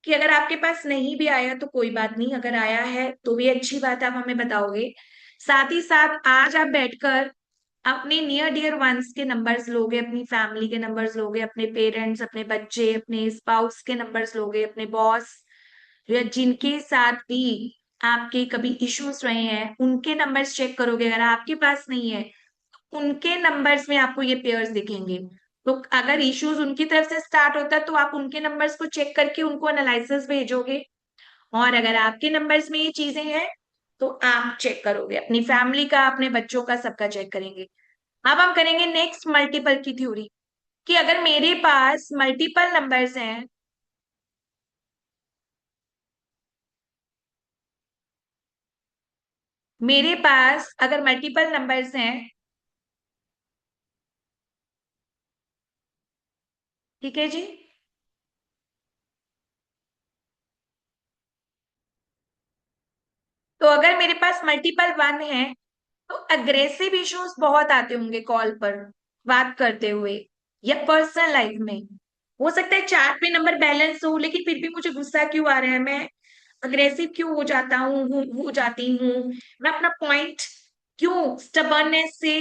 कि अगर आपके पास नहीं भी आया तो कोई बात नहीं, अगर आया है तो भी अच्छी बात है, आप हमें बताओगे। साथ ही साथ आज आप बैठकर अपने नियर डियर वंस के नंबर्स लोगे, अपनी फैमिली के नंबर्स लोगे, अपने पेरेंट्स, अपने बच्चे, अपने स्पाउस के नंबर्स लोगे, अपने बॉस या जिनके साथ भी आपके कभी इश्यूज रहे हैं उनके नंबर्स चेक करोगे। अगर आपके पास नहीं है, उनके नंबर्स में आपको ये पेयर्स दिखेंगे। तो अगर इश्यूज उनकी तरफ से स्टार्ट होता है तो आप उनके नंबर्स को चेक करके उनको एनालिसिस भेजोगे, और अगर आपके नंबर्स में ये चीजें हैं तो आप चेक करोगे, अपनी फैमिली का, अपने बच्चों का, सबका चेक करेंगे। अब हम करेंगे नेक्स्ट मल्टीपल की थ्योरी, कि अगर मेरे पास मल्टीपल नंबर्स हैं, मेरे पास अगर मल्टीपल नंबर्स हैं, ठीक है जी, तो अगर मेरे पास मल्टीपल वन है तो अग्रेसिव इश्यूज बहुत आते होंगे कॉल पर बात करते हुए या पर्सनल लाइफ में। हो सकता है चार्ट पे नंबर बैलेंस हो लेकिन फिर भी मुझे गुस्सा क्यों आ रहा है, मैं अग्रेसिव क्यों हो जाता हूँ, हो जाती हूँ, मैं अपना पॉइंट क्यों स्टबर्नेस से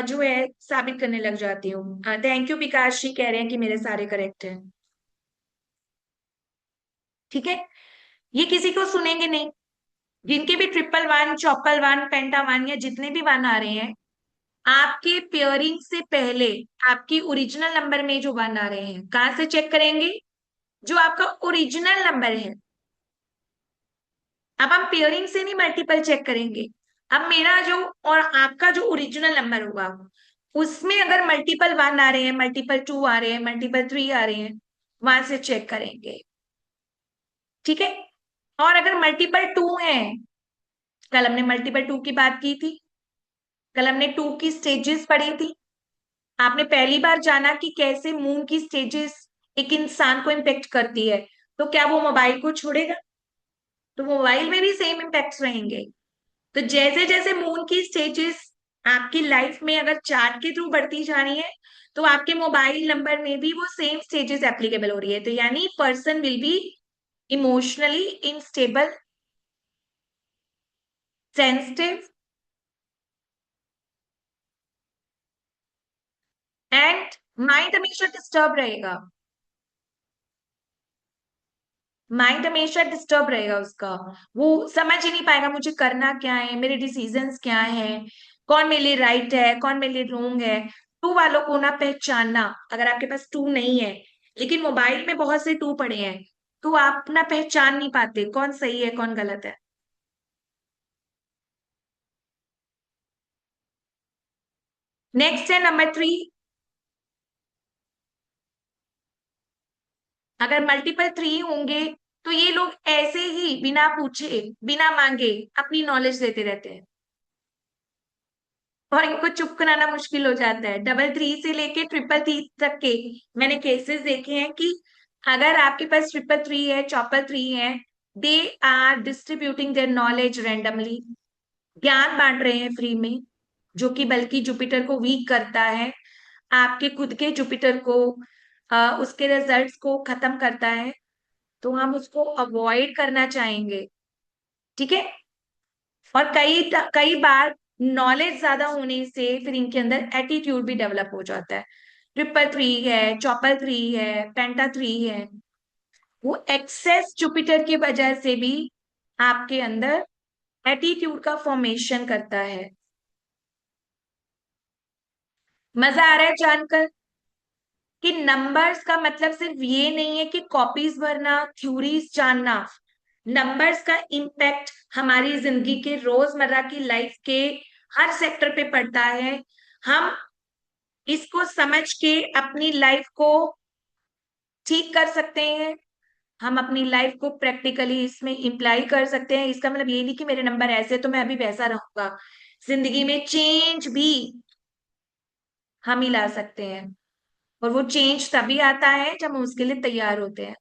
जो है साबित करने लग जाती हूँ। थैंक यू, विकास जी कह रहे हैं कि मेरे सारे करेक्ट हैं। ठीक है, ये किसी को सुनेंगे नहीं, जिनके भी triple one, Chaupal one, penta one या जितने भी वन आ रहे हैं, आपके पेयरिंग से पहले आपकी ओरिजिनल नंबर में जो वन आ रहे हैं, कहां से चेक करेंगे? जो आपका ओरिजिनल नंबर है। अब हम पेयरिंग से नहीं मल्टीपल चेक करेंगे, अब मेरा जो और आपका जो ओरिजिनल नंबर होगा उसमें अगर मल्टीपल वन आ रहे हैं, मल्टीपल टू आ रहे हैं, मल्टीपल थ्री आ रहे हैं, वहां से चेक करेंगे। ठीक है, और अगर मल्टीपल टू है, कल हमने मल्टीपल टू की बात की थी, कल हमने टू की स्टेजेस पढ़ी थी, आपने पहली बार जाना कि कैसे मून की स्टेजेस एक इंसान को इम्पेक्ट करती है, तो क्या वो मोबाइल को छोड़ेगा? तो मोबाइल में भी सेम इम्पैक्ट रहेंगे। तो जैसे जैसे मून की स्टेजेस आपकी लाइफ में अगर चार्ट के थ्रू बढ़ती जा रही है तो आपके मोबाइल नंबर में भी वो सेम स्टेजेस एप्लीकेबल हो रही है, तो यानी person will be emotionally instable, sensitive and mind हमेशा डिस्टर्ब रहेगा। माइंड हमेशा डिस्टर्ब रहेगा उसका, वो समझ ही नहीं पाएगा मुझे करना क्या है, मेरे डिसीजंस क्या है, कौन मेरे लिए राइट है, कौन मेरे लिए रोंग है। टू वालों को ना पहचानना, अगर आपके पास टू नहीं है लेकिन मोबाइल में बहुत से टू पड़े हैं, तो आप ना पहचान नहीं पाते कौन सही है कौन गलत है। नेक्स्ट है नंबर थ्री। अगर मल्टीपल थ्री होंगे तो ये लोग ऐसे ही बिना पूछे, बिना मांगे अपनी नॉलेज देते रहते हैं। और इनको चुप कराना मुश्किल हो जाता है। डबल थ्री से लेके ट्रिपल थ्री तक के मैंने केसेस देखे हैं कि अगर आपके पास ट्रिपल थ्री है, चौपल थ्री है, they are distributing their knowledge randomly, ज्ञान बांट रहे हैं फ्री में, जो कि बल्कि जुपिटर को वीक करता है, आपके खुद के जुपिटर को, उसके रिजल्ट्स को खत्म करता है। तो हम उसको अवॉइड करना चाहेंगे। ठीक है। और कई बार नॉलेज ज्यादा होने से फिर इनके अंदर एटीट्यूड भी डेवलप हो जाता है। ट्रिपल थ्री है, चौपल थ्री है, पेंटा थ्री है, वो एक्सेस जुपिटर की वजह से भी आपके अंदर एटीट्यूड का फॉर्मेशन करता है। मजा आ रहा है जानकर कि नंबर्स का मतलब सिर्फ ये नहीं है कि कॉपीज भरना, थ्योरीज जानना। नंबर्स का इम्पैक्ट हमारी जिंदगी के रोजमर्रा की लाइफ के हर सेक्टर पे पड़ता है। हम इसको समझ के अपनी लाइफ को ठीक कर सकते हैं, हम अपनी लाइफ को प्रैक्टिकली इसमें इम्प्लाई कर सकते हैं। इसका मतलब ये नहीं कि मेरे नंबर ऐसे तो मैं अभी वैसा रहूंगा। जिंदगी में चेंज भी हम ही ला सकते हैं, और वो चेंज तभी आता है जब हम उसके लिए तैयार होते हैं।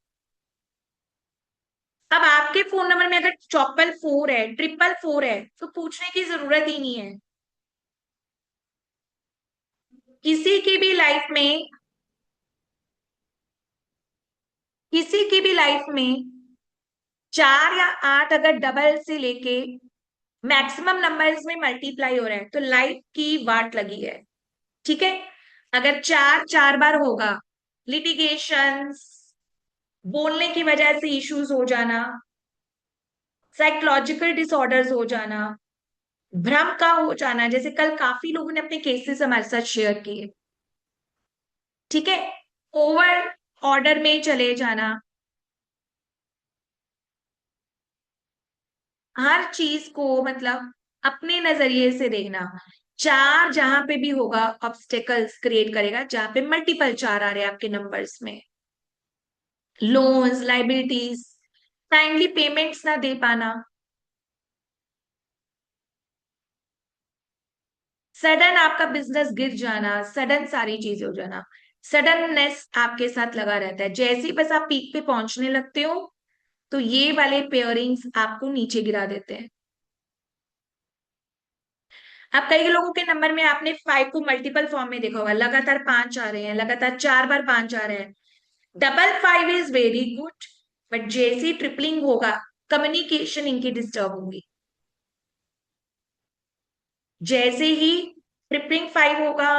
अब आपके फोन नंबर में अगर चौपल फोर है, ट्रिपल फोर है, तो पूछने की जरूरत ही नहीं है। किसी की भी लाइफ में, किसी की भी लाइफ में चार या आठ अगर डबल से लेके मैक्सिमम नंबर्स में मल्टीप्लाई हो रहा है तो लाइफ की वाट लगी है। ठीक है। अगर चार चार बार होगा, लिटिगेशंस, बोलने की वजह से इश्यूज हो जाना, साइकोलॉजिकल डिसऑर्डर्स हो जाना, भ्रम का हो जाना, जैसे कल काफी लोगों ने अपने केसेस हमारे साथ शेयर किए। ठीक है। ओवर ऑर्डर में चले जाना, हर चीज को मतलब अपने नजरिए से देखना। चार जहां पे भी होगा ऑब्स्टेकल्स क्रिएट करेगा, जहां पे मल्टीपल चार आ रहे हैं आपके नंबर्स में। लोन्स, लाइबिलिटीज, टाइमली पेमेंट्स ना दे पाना, सडन आपका बिजनेस गिर जाना, सडन सारी चीजें हो जाना, सडननेस आपके साथ लगा रहता है। जैसे ही बस आप पीक पे पहुंचने लगते हो तो ये वाले पेयरिंग्स आपको नीचे गिरा देते हैं। अब कई लोगों के नंबर में आपने फाइव को मल्टीपल फॉर्म में देखा होगा, लगातार पांच आ रहे हैं, लगातार चार बार पांच आ रहे हैं। Double five is very good, but जैसी ट्रिपलिंग होगा कम्युनिकेशन इनकी डिस्टर्ब होगी। जैसे ही ट्रिपलिंग फाइव होगा,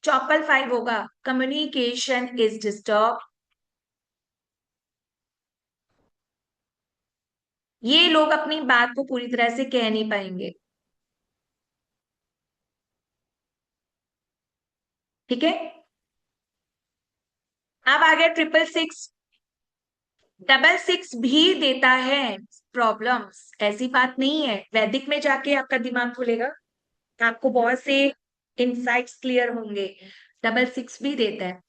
चौपल फाइव होगा, कम्युनिकेशन इज डिस्टर्ब। ये लोग अपनी बात को पूरी तरह से कह नहीं पाएंगे। ठीक है। अब आ गया ट्रिपल सिक्स। डबल सिक्स भी देता है प्रॉब्लम्स, ऐसी बात नहीं है। वैदिक में जाके आपका दिमाग खुलेगा, आपको बहुत से इंसाइट्स क्लियर होंगे। डबल सिक्स भी देता है,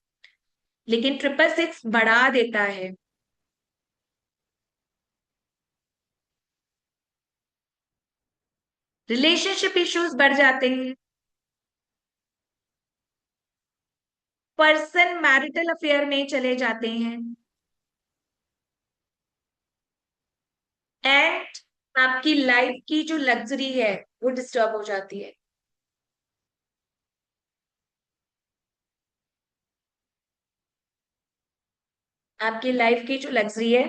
लेकिन ट्रिपल सिक्स बढ़ा देता है। रिलेशनशिप इश्यूज बढ़ जाते हैं, पर्सन मैरिटल अफेयर में चले जाते हैं, एंड आपकी लाइफ की जो लग्जरी है वो डिस्टर्ब हो जाती है। आपकी लाइफ की जो लग्जरी है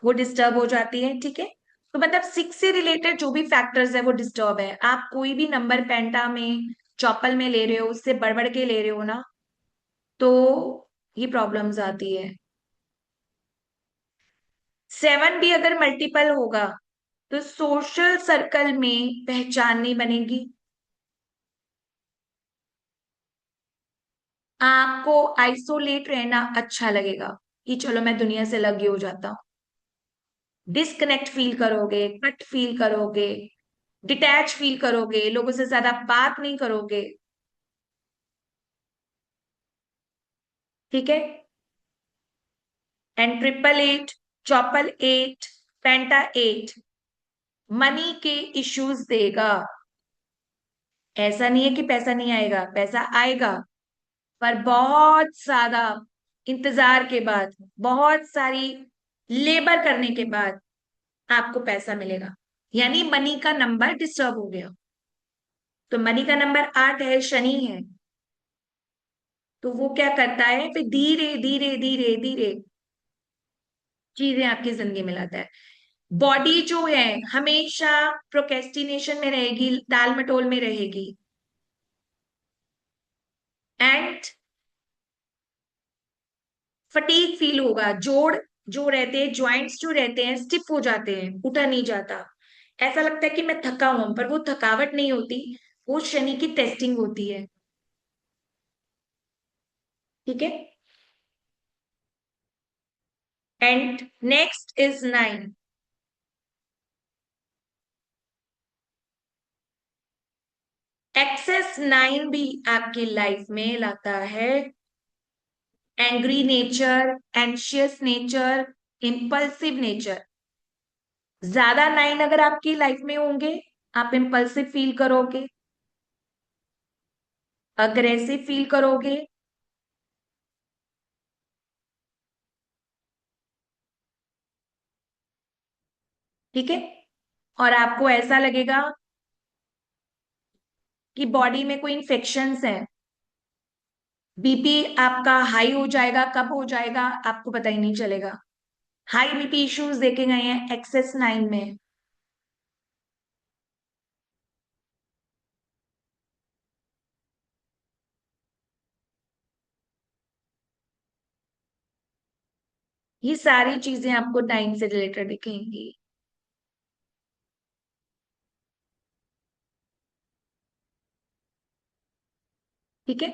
वो डिस्टर्ब हो जाती है। ठीक है। तो मतलब सिक्स से रिलेटेड जो भी फैक्टर्स है वो डिस्टर्ब है। आप कोई भी नंबर पेंटा में, चौपल में ले रहे हो, उससे बढ़ बढ़ के ले रहे हो ना, तो ये प्रॉब्लम्स आती है। सेवन भी अगर मल्टीपल होगा तो सोशल सर्कल में पहचान नहीं बनेगी। आपको आइसोलेट रहना अच्छा लगेगा कि चलो मैं दुनिया से अलग ही हो जाता हूँ। डिस्कनेक्ट फील करोगे, कट फील करोगे, डिटैच फील करोगे, लोगों से ज्यादा बात नहीं करोगे। ठीक है। एंड ट्रिपल एट, चौपल एट, पेंटा एट मनी के इश्यूज देगा। ऐसा नहीं है कि पैसा नहीं आएगा, पैसा आएगा, पर बहुत ज्यादा इंतजार के बाद, बहुत सारी लेबर करने के बाद आपको पैसा मिलेगा। यानी मनी का नंबर डिस्टर्ब हो गया। तो मनी का नंबर 8 है, शनि है। तो वो क्या करता है, फिर धीरे धीरे धीरे धीरे चीजें आपकी जिंदगी में लाता है। बॉडी जो है हमेशा प्रोकेस्टिनेशन में रहेगी, टाल मटोल में रहेगी। एंड फटीग फील होगा, जोड़ जो रहते हैं, ज्वाइंट्स जो रहते हैं स्टिफ हो जाते हैं, उठा नहीं जाता। ऐसा लगता है कि मैं थका हूं, पर वो थकावट नहीं होती, वो शनि की टेस्टिंग होती है। ठीक है। And next is 9। एक्सेस 9 भी आपकी लाइफ में लाता है angry nature, anxious nature, impulsive nature. ज्यादा 9 अगर आपकी लाइफ में होंगे, आप इम्पल्सिव फील करोगे, अग्रेसिव फील करोगे। ठीक है। और आपको ऐसा लगेगा कि बॉडी में कोई इन्फेक्शंस है। बीपी आपका हाई हो जाएगा, कब हो जाएगा आपको पता ही नहीं चलेगा। हाई बीपी इश्यूज देखे गए हैं एक्सेस 9 में। ये सारी चीजें आपको टाइम से रिलेटेड दिखेंगी। ठीक है।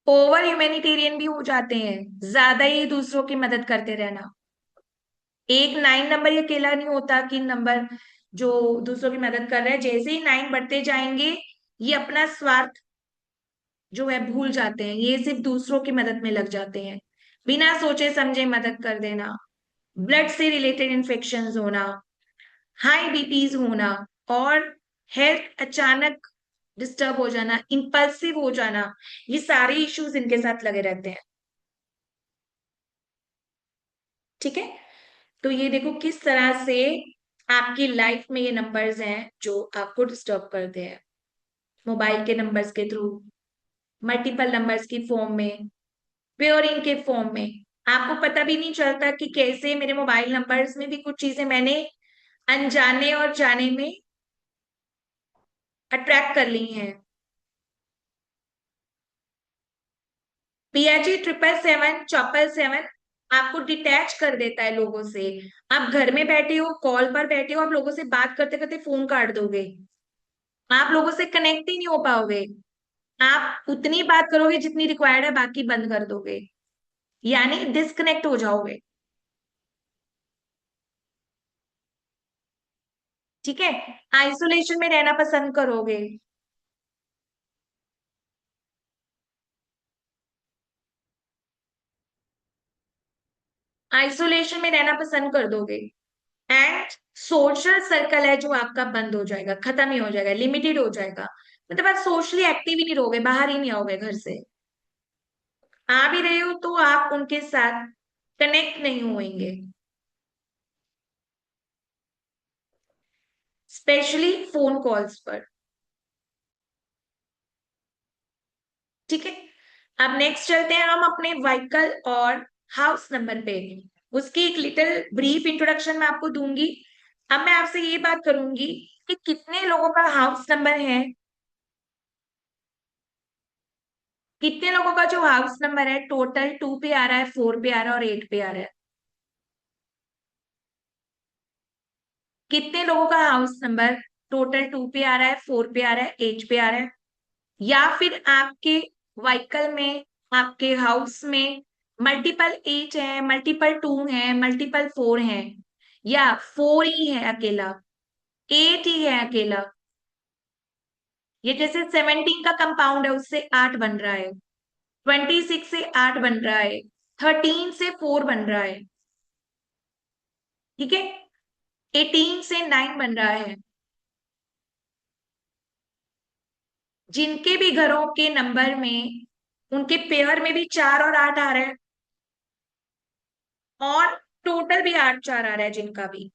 ओवर ह्यूमैनिटेरियन भी हो जाते हैं, ज्यादा ही दूसरों की मदद करते रहना। एक 9 नंबर ये अकेला नहीं होता कि नंबर जो दूसरों की मदद कर रहा है, जैसे ही 9 बढ़ते जाएंगे ये अपना स्वार्थ जो है भूल जाते हैं, ये सिर्फ दूसरों की मदद में लग जाते हैं। बिना सोचे समझे मदद कर देना, ब्लड से रिलेटेड इन्फेक्शंस होना, हाई बीपीज होना, और हेल्थ अचानक डिस्टर्ब हो जाना, इंपल्सिव हो जाना, ये सारे इश्यूज इनके साथ लगे रहते हैं। ठीक है। तो ये देखो किस तरह से आपकी लाइफ में ये नंबर्स हैं जो आपको डिस्टर्ब करते हैं, मोबाइल के नंबर्स के थ्रू, मल्टीपल नंबर्स की फॉर्म में, प्योरिंग के फॉर्म में। आपको पता भी नहीं चलता कि कैसे मेरे मोबाइल नंबर्स में भी कुछ चीजें मैंने अनजाने और जाने में अट्रैक्ट कर ली हैं। पियाजी 777 आपको डिटैच कर देता है लोगों से। आप घर में बैठे हो, कॉल पर बैठे हो, आप लोगों से बात करते करते फोन काट दोगे, आप लोगों से कनेक्ट ही नहीं हो पाओगे। आप उतनी बात करोगे जितनी रिक्वायर्ड है, बाकी बंद कर दोगे, यानी डिस्कनेक्ट हो जाओगे। ठीक है। आइसोलेशन में रहना पसंद करोगे। आइसोलेशन में रहना पसंद कर दोगे। एंड सोशल सर्कल है जो आपका बंद हो जाएगा, खत्म ही हो जाएगा, लिमिटेड हो जाएगा। मतलब आप सोशली एक्टिव ही नहीं रहोगे, बाहर ही नहीं आओगे घर से। आ भी रहे हो तो आप उनके साथ कनेक्ट नहीं होंगे, स्पेशली फोन कॉल्स पर। ठीक है। अब नेक्स्ट चलते हैं हम अपने व्हीकल और हाउस नंबर पे। उसकी एक लिटिल ब्रीफ इंट्रोडक्शन मैं आपको दूंगी। अब मैं आपसे ये बात करूंगी कि कितने लोगों का हाउस नंबर है, कितने लोगों का जो हाउस नंबर है टोटल 2 पे आ रहा है, 4 पे आ रहा है और 8 पे आ रहा है। कितने लोगों का हाउस नंबर टोटल 2 पे आ रहा है, 4 पे आ रहा है, 8 पे आ रहा है। या फिर आपके व्हीकल में, आपके हाउस में मल्टीपल 8 है, मल्टीपल 2 है, मल्टीपल 4 है, या 4 ही है अकेला, 8 ही है अकेला। ये जैसे 17 का कंपाउंड है उससे 8 बन रहा है, 26 से 8 बन रहा है, 13 से 4 बन रहा है। ठीक है। 18 से 9 बन रहा है। जिनके भी घरों के नंबर में उनके पेयर में भी 4 और 8 आ रहा है, और टोटल भी 8 4 आ रहा है जिनका भी,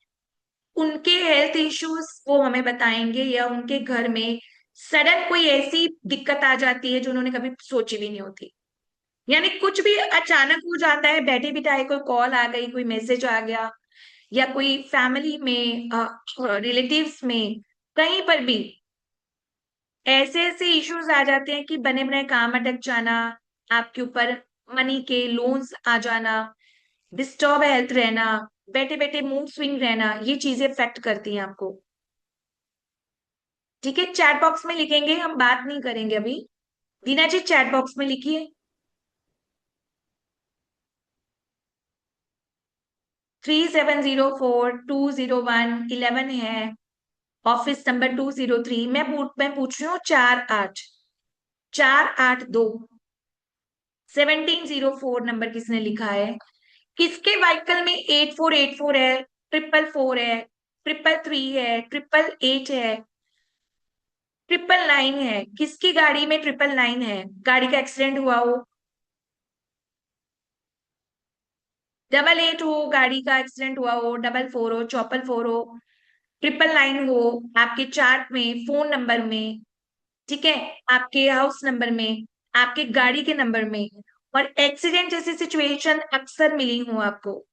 उनके हेल्थ इश्यूज वो हमें बताएंगे, या उनके घर में सडन कोई ऐसी दिक्कत आ जाती है जो उन्होंने कभी सोची भी नहीं होती। यानी कुछ भी अचानक हो जाता है, बैठे बिठाए कोई कॉल आ गई, कोई मैसेज आ गया, या कोई फैमिली में, रिलेटिव्स में, कहीं पर भी ऐसे ऐसे इश्यूज आ जाते हैं कि बने बनाए काम अटक जाना, आपके ऊपर मनी के लोन्स आ जाना, डिस्टर्ब हेल्थ रहना, बैठे बैठे मूड स्विंग रहना, ये चीजें अफेक्ट करती हैं आपको। ठीक है, चैट बॉक्स में लिखेंगे, हम बात नहीं करेंगे अभी। दीना जी चैट बॉक्स में लिखिए। 3704 201 है, ऑफिस नंबर 203। मैं पूछ रही हूँ 482 1704 नंबर किसने लिखा है? किसके व्हीकल में 8484 है, 444 है, 333 है, 888 है, 999 है? किसकी गाड़ी में 999 है? गाड़ी का एक्सीडेंट हुआ हो, 88 हो, गाड़ी का एक्सीडेंट हुआ हो, 44 हो, 444 हो, 999 हो, आपके चार्ट में, फोन नंबर में, ठीक है, आपके हाउस नंबर में, आपके गाड़ी के नंबर में, और एक्सीडेंट जैसी सिचुएशन अक्सर मिली हूं आपको?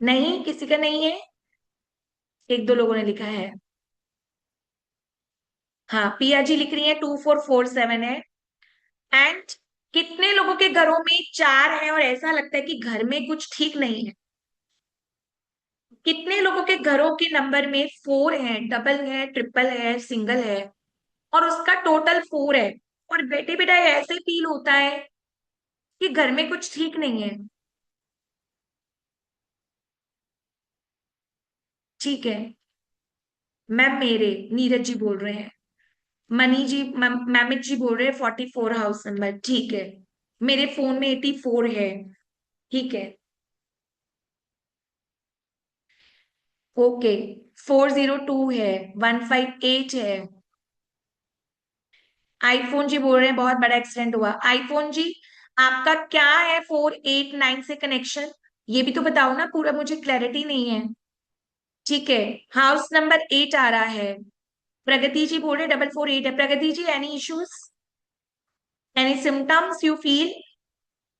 नहीं, किसी का नहीं है। एक दो लोगों ने लिखा है। हाँ, पिया जी लिख रही है 2447 है। एंड कितने लोगों के घरों में 4 है और ऐसा लगता है कि घर में कुछ ठीक नहीं है? कितने लोगों के घरों के नंबर में 4 है, डबल है, ट्रिपल है, सिंगल है, और उसका टोटल 4 है, और बेटे बेटा ऐसे फील होता है कि घर में कुछ ठीक नहीं है? ठीक है मैम, मेरे नीरज जी बोल रहे हैं, मनी जी, मैमित जी बोल रहे हैं 44 हाउस नंबर, ठीक है। मेरे फोन में 84 है, ठीक है। ओके, 402 है, 158 है। आईफोन जी बोल रहे हैं बहुत बड़ा एक्सीडेंट हुआ। आईफोन जी, आपका क्या है 489 से कनेक्शन? ये भी तो बताओ ना, पूरा मुझे क्लैरिटी नहीं है। ठीक है, हाउस नंबर 8 आ रहा है। प्रगति जी बोल रहे 448 है। Pragati ji, any issues, any symptoms you feel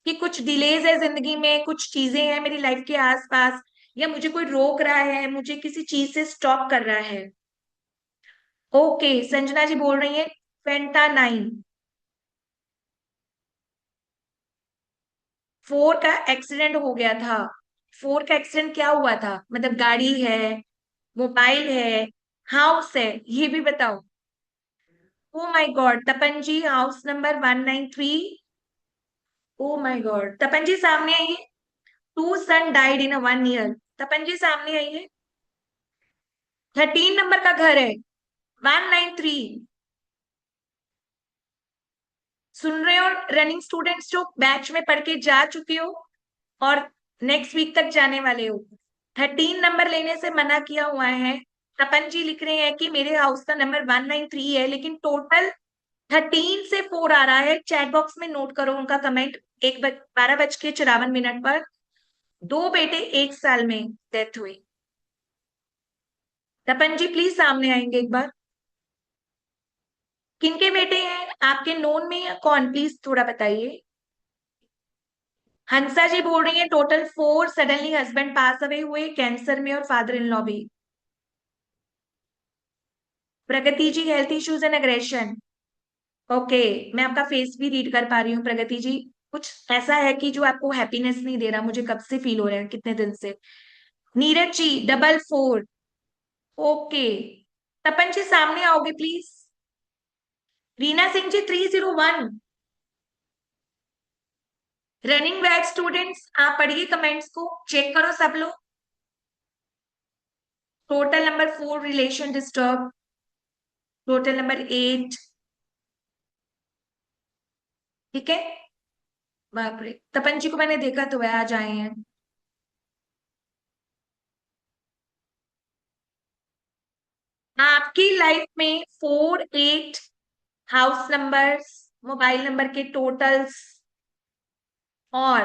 कि कुछ डिलेज है जिंदगी में, कुछ चीजें हैं मेरी लाइफ के आसपास, या मुझे कोई रोक रहा है, मुझे किसी चीज से स्टॉप कर रहा है? ओके, संजना जी बोल रही है फेंटा 9। 4 का एक्सीडेंट हो गया था। 4 का एक्सीडेंट क्या हुआ था, मतलब गाड़ी है, मोबाइल है, हाउस है, ये भी बताओ। Oh my God, Tapan ji house number 193। Oh my God, Tapan ji सामने आइए। 2 सन डाइड इन 1 ईयर। तपन जी सामने आइए। 13 नंबर का घर है, 193। सुन रहे हो? रनिंग स्टूडेंट्स जो बैच में पढ़ के जा चुके हो और नेक्स्ट वीक तक जाने वाले हो, 13 नंबर लेने से मना किया हुआ है। तपन जी लिख रहे हैं कि मेरे हाउस का नंबर 193 है, लेकिन टोटल 13 से 4 आ रहा है। चैट बॉक्स में नोट करो उनका कमेंट। 12:54 पर 2 बेटे 1 साल में डेथ हुई। तपन जी प्लीज सामने आएंगे एक बार। किनके बेटे हैं आपके नोन में, या कौन, प्लीज थोड़ा बताइए। हंसा जी बोल रही है total 4, suddenly husband pass away हुए कैंसर में, और फादर इन लॉ भी। Pragati ji health issues and aggression. Okay, मैं आपका फेस भी रीड कर पा रही हूँ प्रगति जी। कुछ ऐसा है कि जो आपको हैप्पीनेस नहीं दे रहा, मुझे कब से फील हो रहा है, कितने दिन से। नीरज जी 44। ओके, तपन जी सामने आओगे please. Reena Singh ji 301। Running batch students, आप पढ़िए कमेंट्स को, चेक करो सब लोग। Total number 4 relation disturb, total number 8। ठीक है, बाप रे, तपन जी को मैंने देखा तो वह आज आए हैं। आपकी लाइफ में 4 8 हाउस नंबर्स, मोबाइल नंबर के टोटल्स और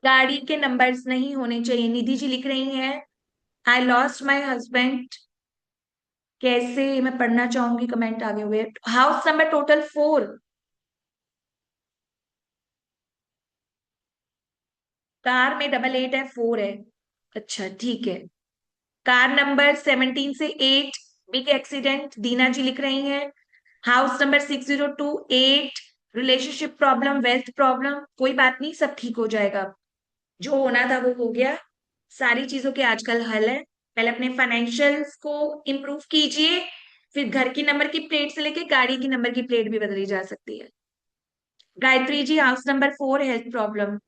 गाड़ी के नंबर्स नहीं होने चाहिए। निधि जी लिख रही हैं, आई लॉस्ट माई हस्बैंड। कैसे, मैं पढ़ना चाहूंगी, कमेंट आगे हुए। House number total 4। कार में 88 है, 4 है। अच्छा ठीक है। कार नंबर 17 से 8, बिग एक्सीडेंट, दीना जी लिख रही हैं। House number 6028, relationship problem, wealth problem. कोई बात नहीं, सब ठीक हो जाएगा। जो होना था वो हो गया। सारी चीजों के आजकल हल है। पहले अपने फाइनेंशियल्स को इम्प्रूव कीजिए, फिर घर की नंबर की प्लेट से लेके गाड़ी की नंबर की प्लेट भी बदली जा सकती है। Gayatri ji, house number 4, health problem.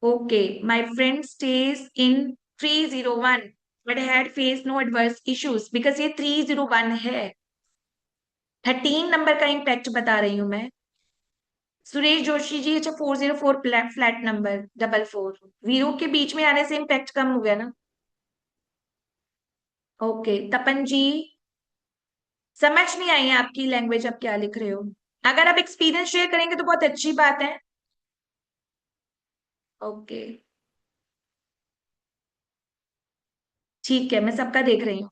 Okay, my friend stays in 301 but had face no adverse issues, because ये 301 है। 13 नंबर का इम्पैक्ट बता रही हूं मैं। सुरेश जोशी जी, अच्छा 404 फ्लैट, फ्लैट नंबर 44, जीरो के बीच में आने से इम्पैक्ट कम हो गया ना। ओके तपन जी, समझ नहीं आई है आपकी लैंग्वेज, आप क्या लिख रहे हो। अगर आप एक्सपीरियंस शेयर करेंगे तो बहुत अच्छी बात है। ओके ठीक है, मैं सबका देख रही हूँ।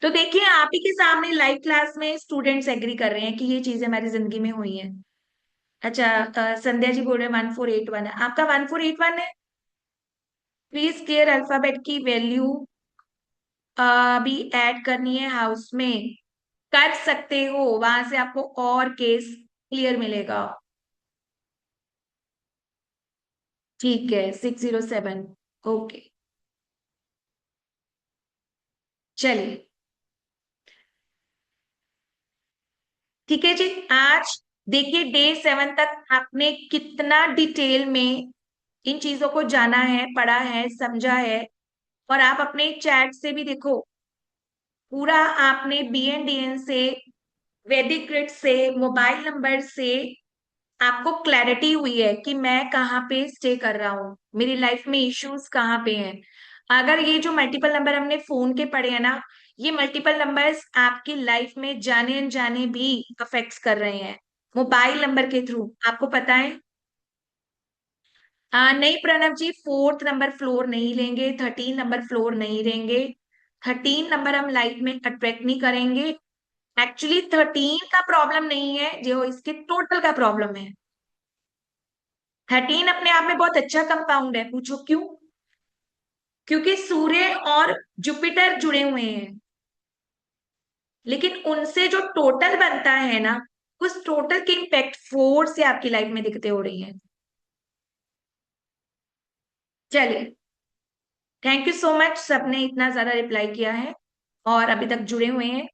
तो देखिए, आप ही के सामने लाइव क्लास में स्टूडेंट्स एग्री कर रहे हैं कि ये चीजें हमारी जिंदगी में हुई हैं। अच्छा, संध्या जी बोल रहे हैं 1481 है, आपका 1481 है। प्लीज क्लियर अल्फाबेट की वैल्यू अभी ऐड करनी है हाउस में। कर सकते हो, वहां से आपको और केस क्लियर मिलेगा। ठीक है, 607। ओके चलिए। ठीक है जी। आज देखिए, डे 7 तक आपने कितना डिटेल में इन चीजों को जाना है, पढ़ा है, समझा है। और आप अपने चैट से भी देखो, पूरा आपने BNDN से, वैदिक ग्रिड से, मोबाइल नंबर से आपको क्लैरिटी हुई है कि मैं कहाँ पे स्टे कर रहा हूँ, मेरी लाइफ में इश्यूज कहाँ पे हैं। अगर ये जो मल्टीपल नंबर हमने फोन के पढ़े हैं ना, ये मल्टीपल नंबर्स आपकी लाइफ में जाने अनजाने भी अफेक्ट्स कर रहे हैं, मोबाइल नंबर के थ्रू, आपको पता है। नहीं प्रणव जी, 4th नंबर फ्लोर नहीं लेंगे, 13 नंबर फ्लोर नहीं लेंगे। 13 नंबर हम लाइफ में अट्रैक्ट नहीं करेंगे। एक्चुअली 13 का प्रॉब्लम नहीं है, जो इसके टोटल का प्रॉब्लम है। 13 अपने आप में बहुत अच्छा कंपाउंड है, पूछो क्यों। क्योंकि सूर्य और जुपिटर जुड़े हुए हैं, लेकिन उनसे जो टोटल बनता है ना, उस टोटल के इम्पैक्ट 4 से आपकी लाइफ में दिक्कतें हो रही हैं। चलिए, थैंक यू सो मच, सबने इतना ज्यादा रिप्लाई किया है और अभी तक जुड़े हुए हैं।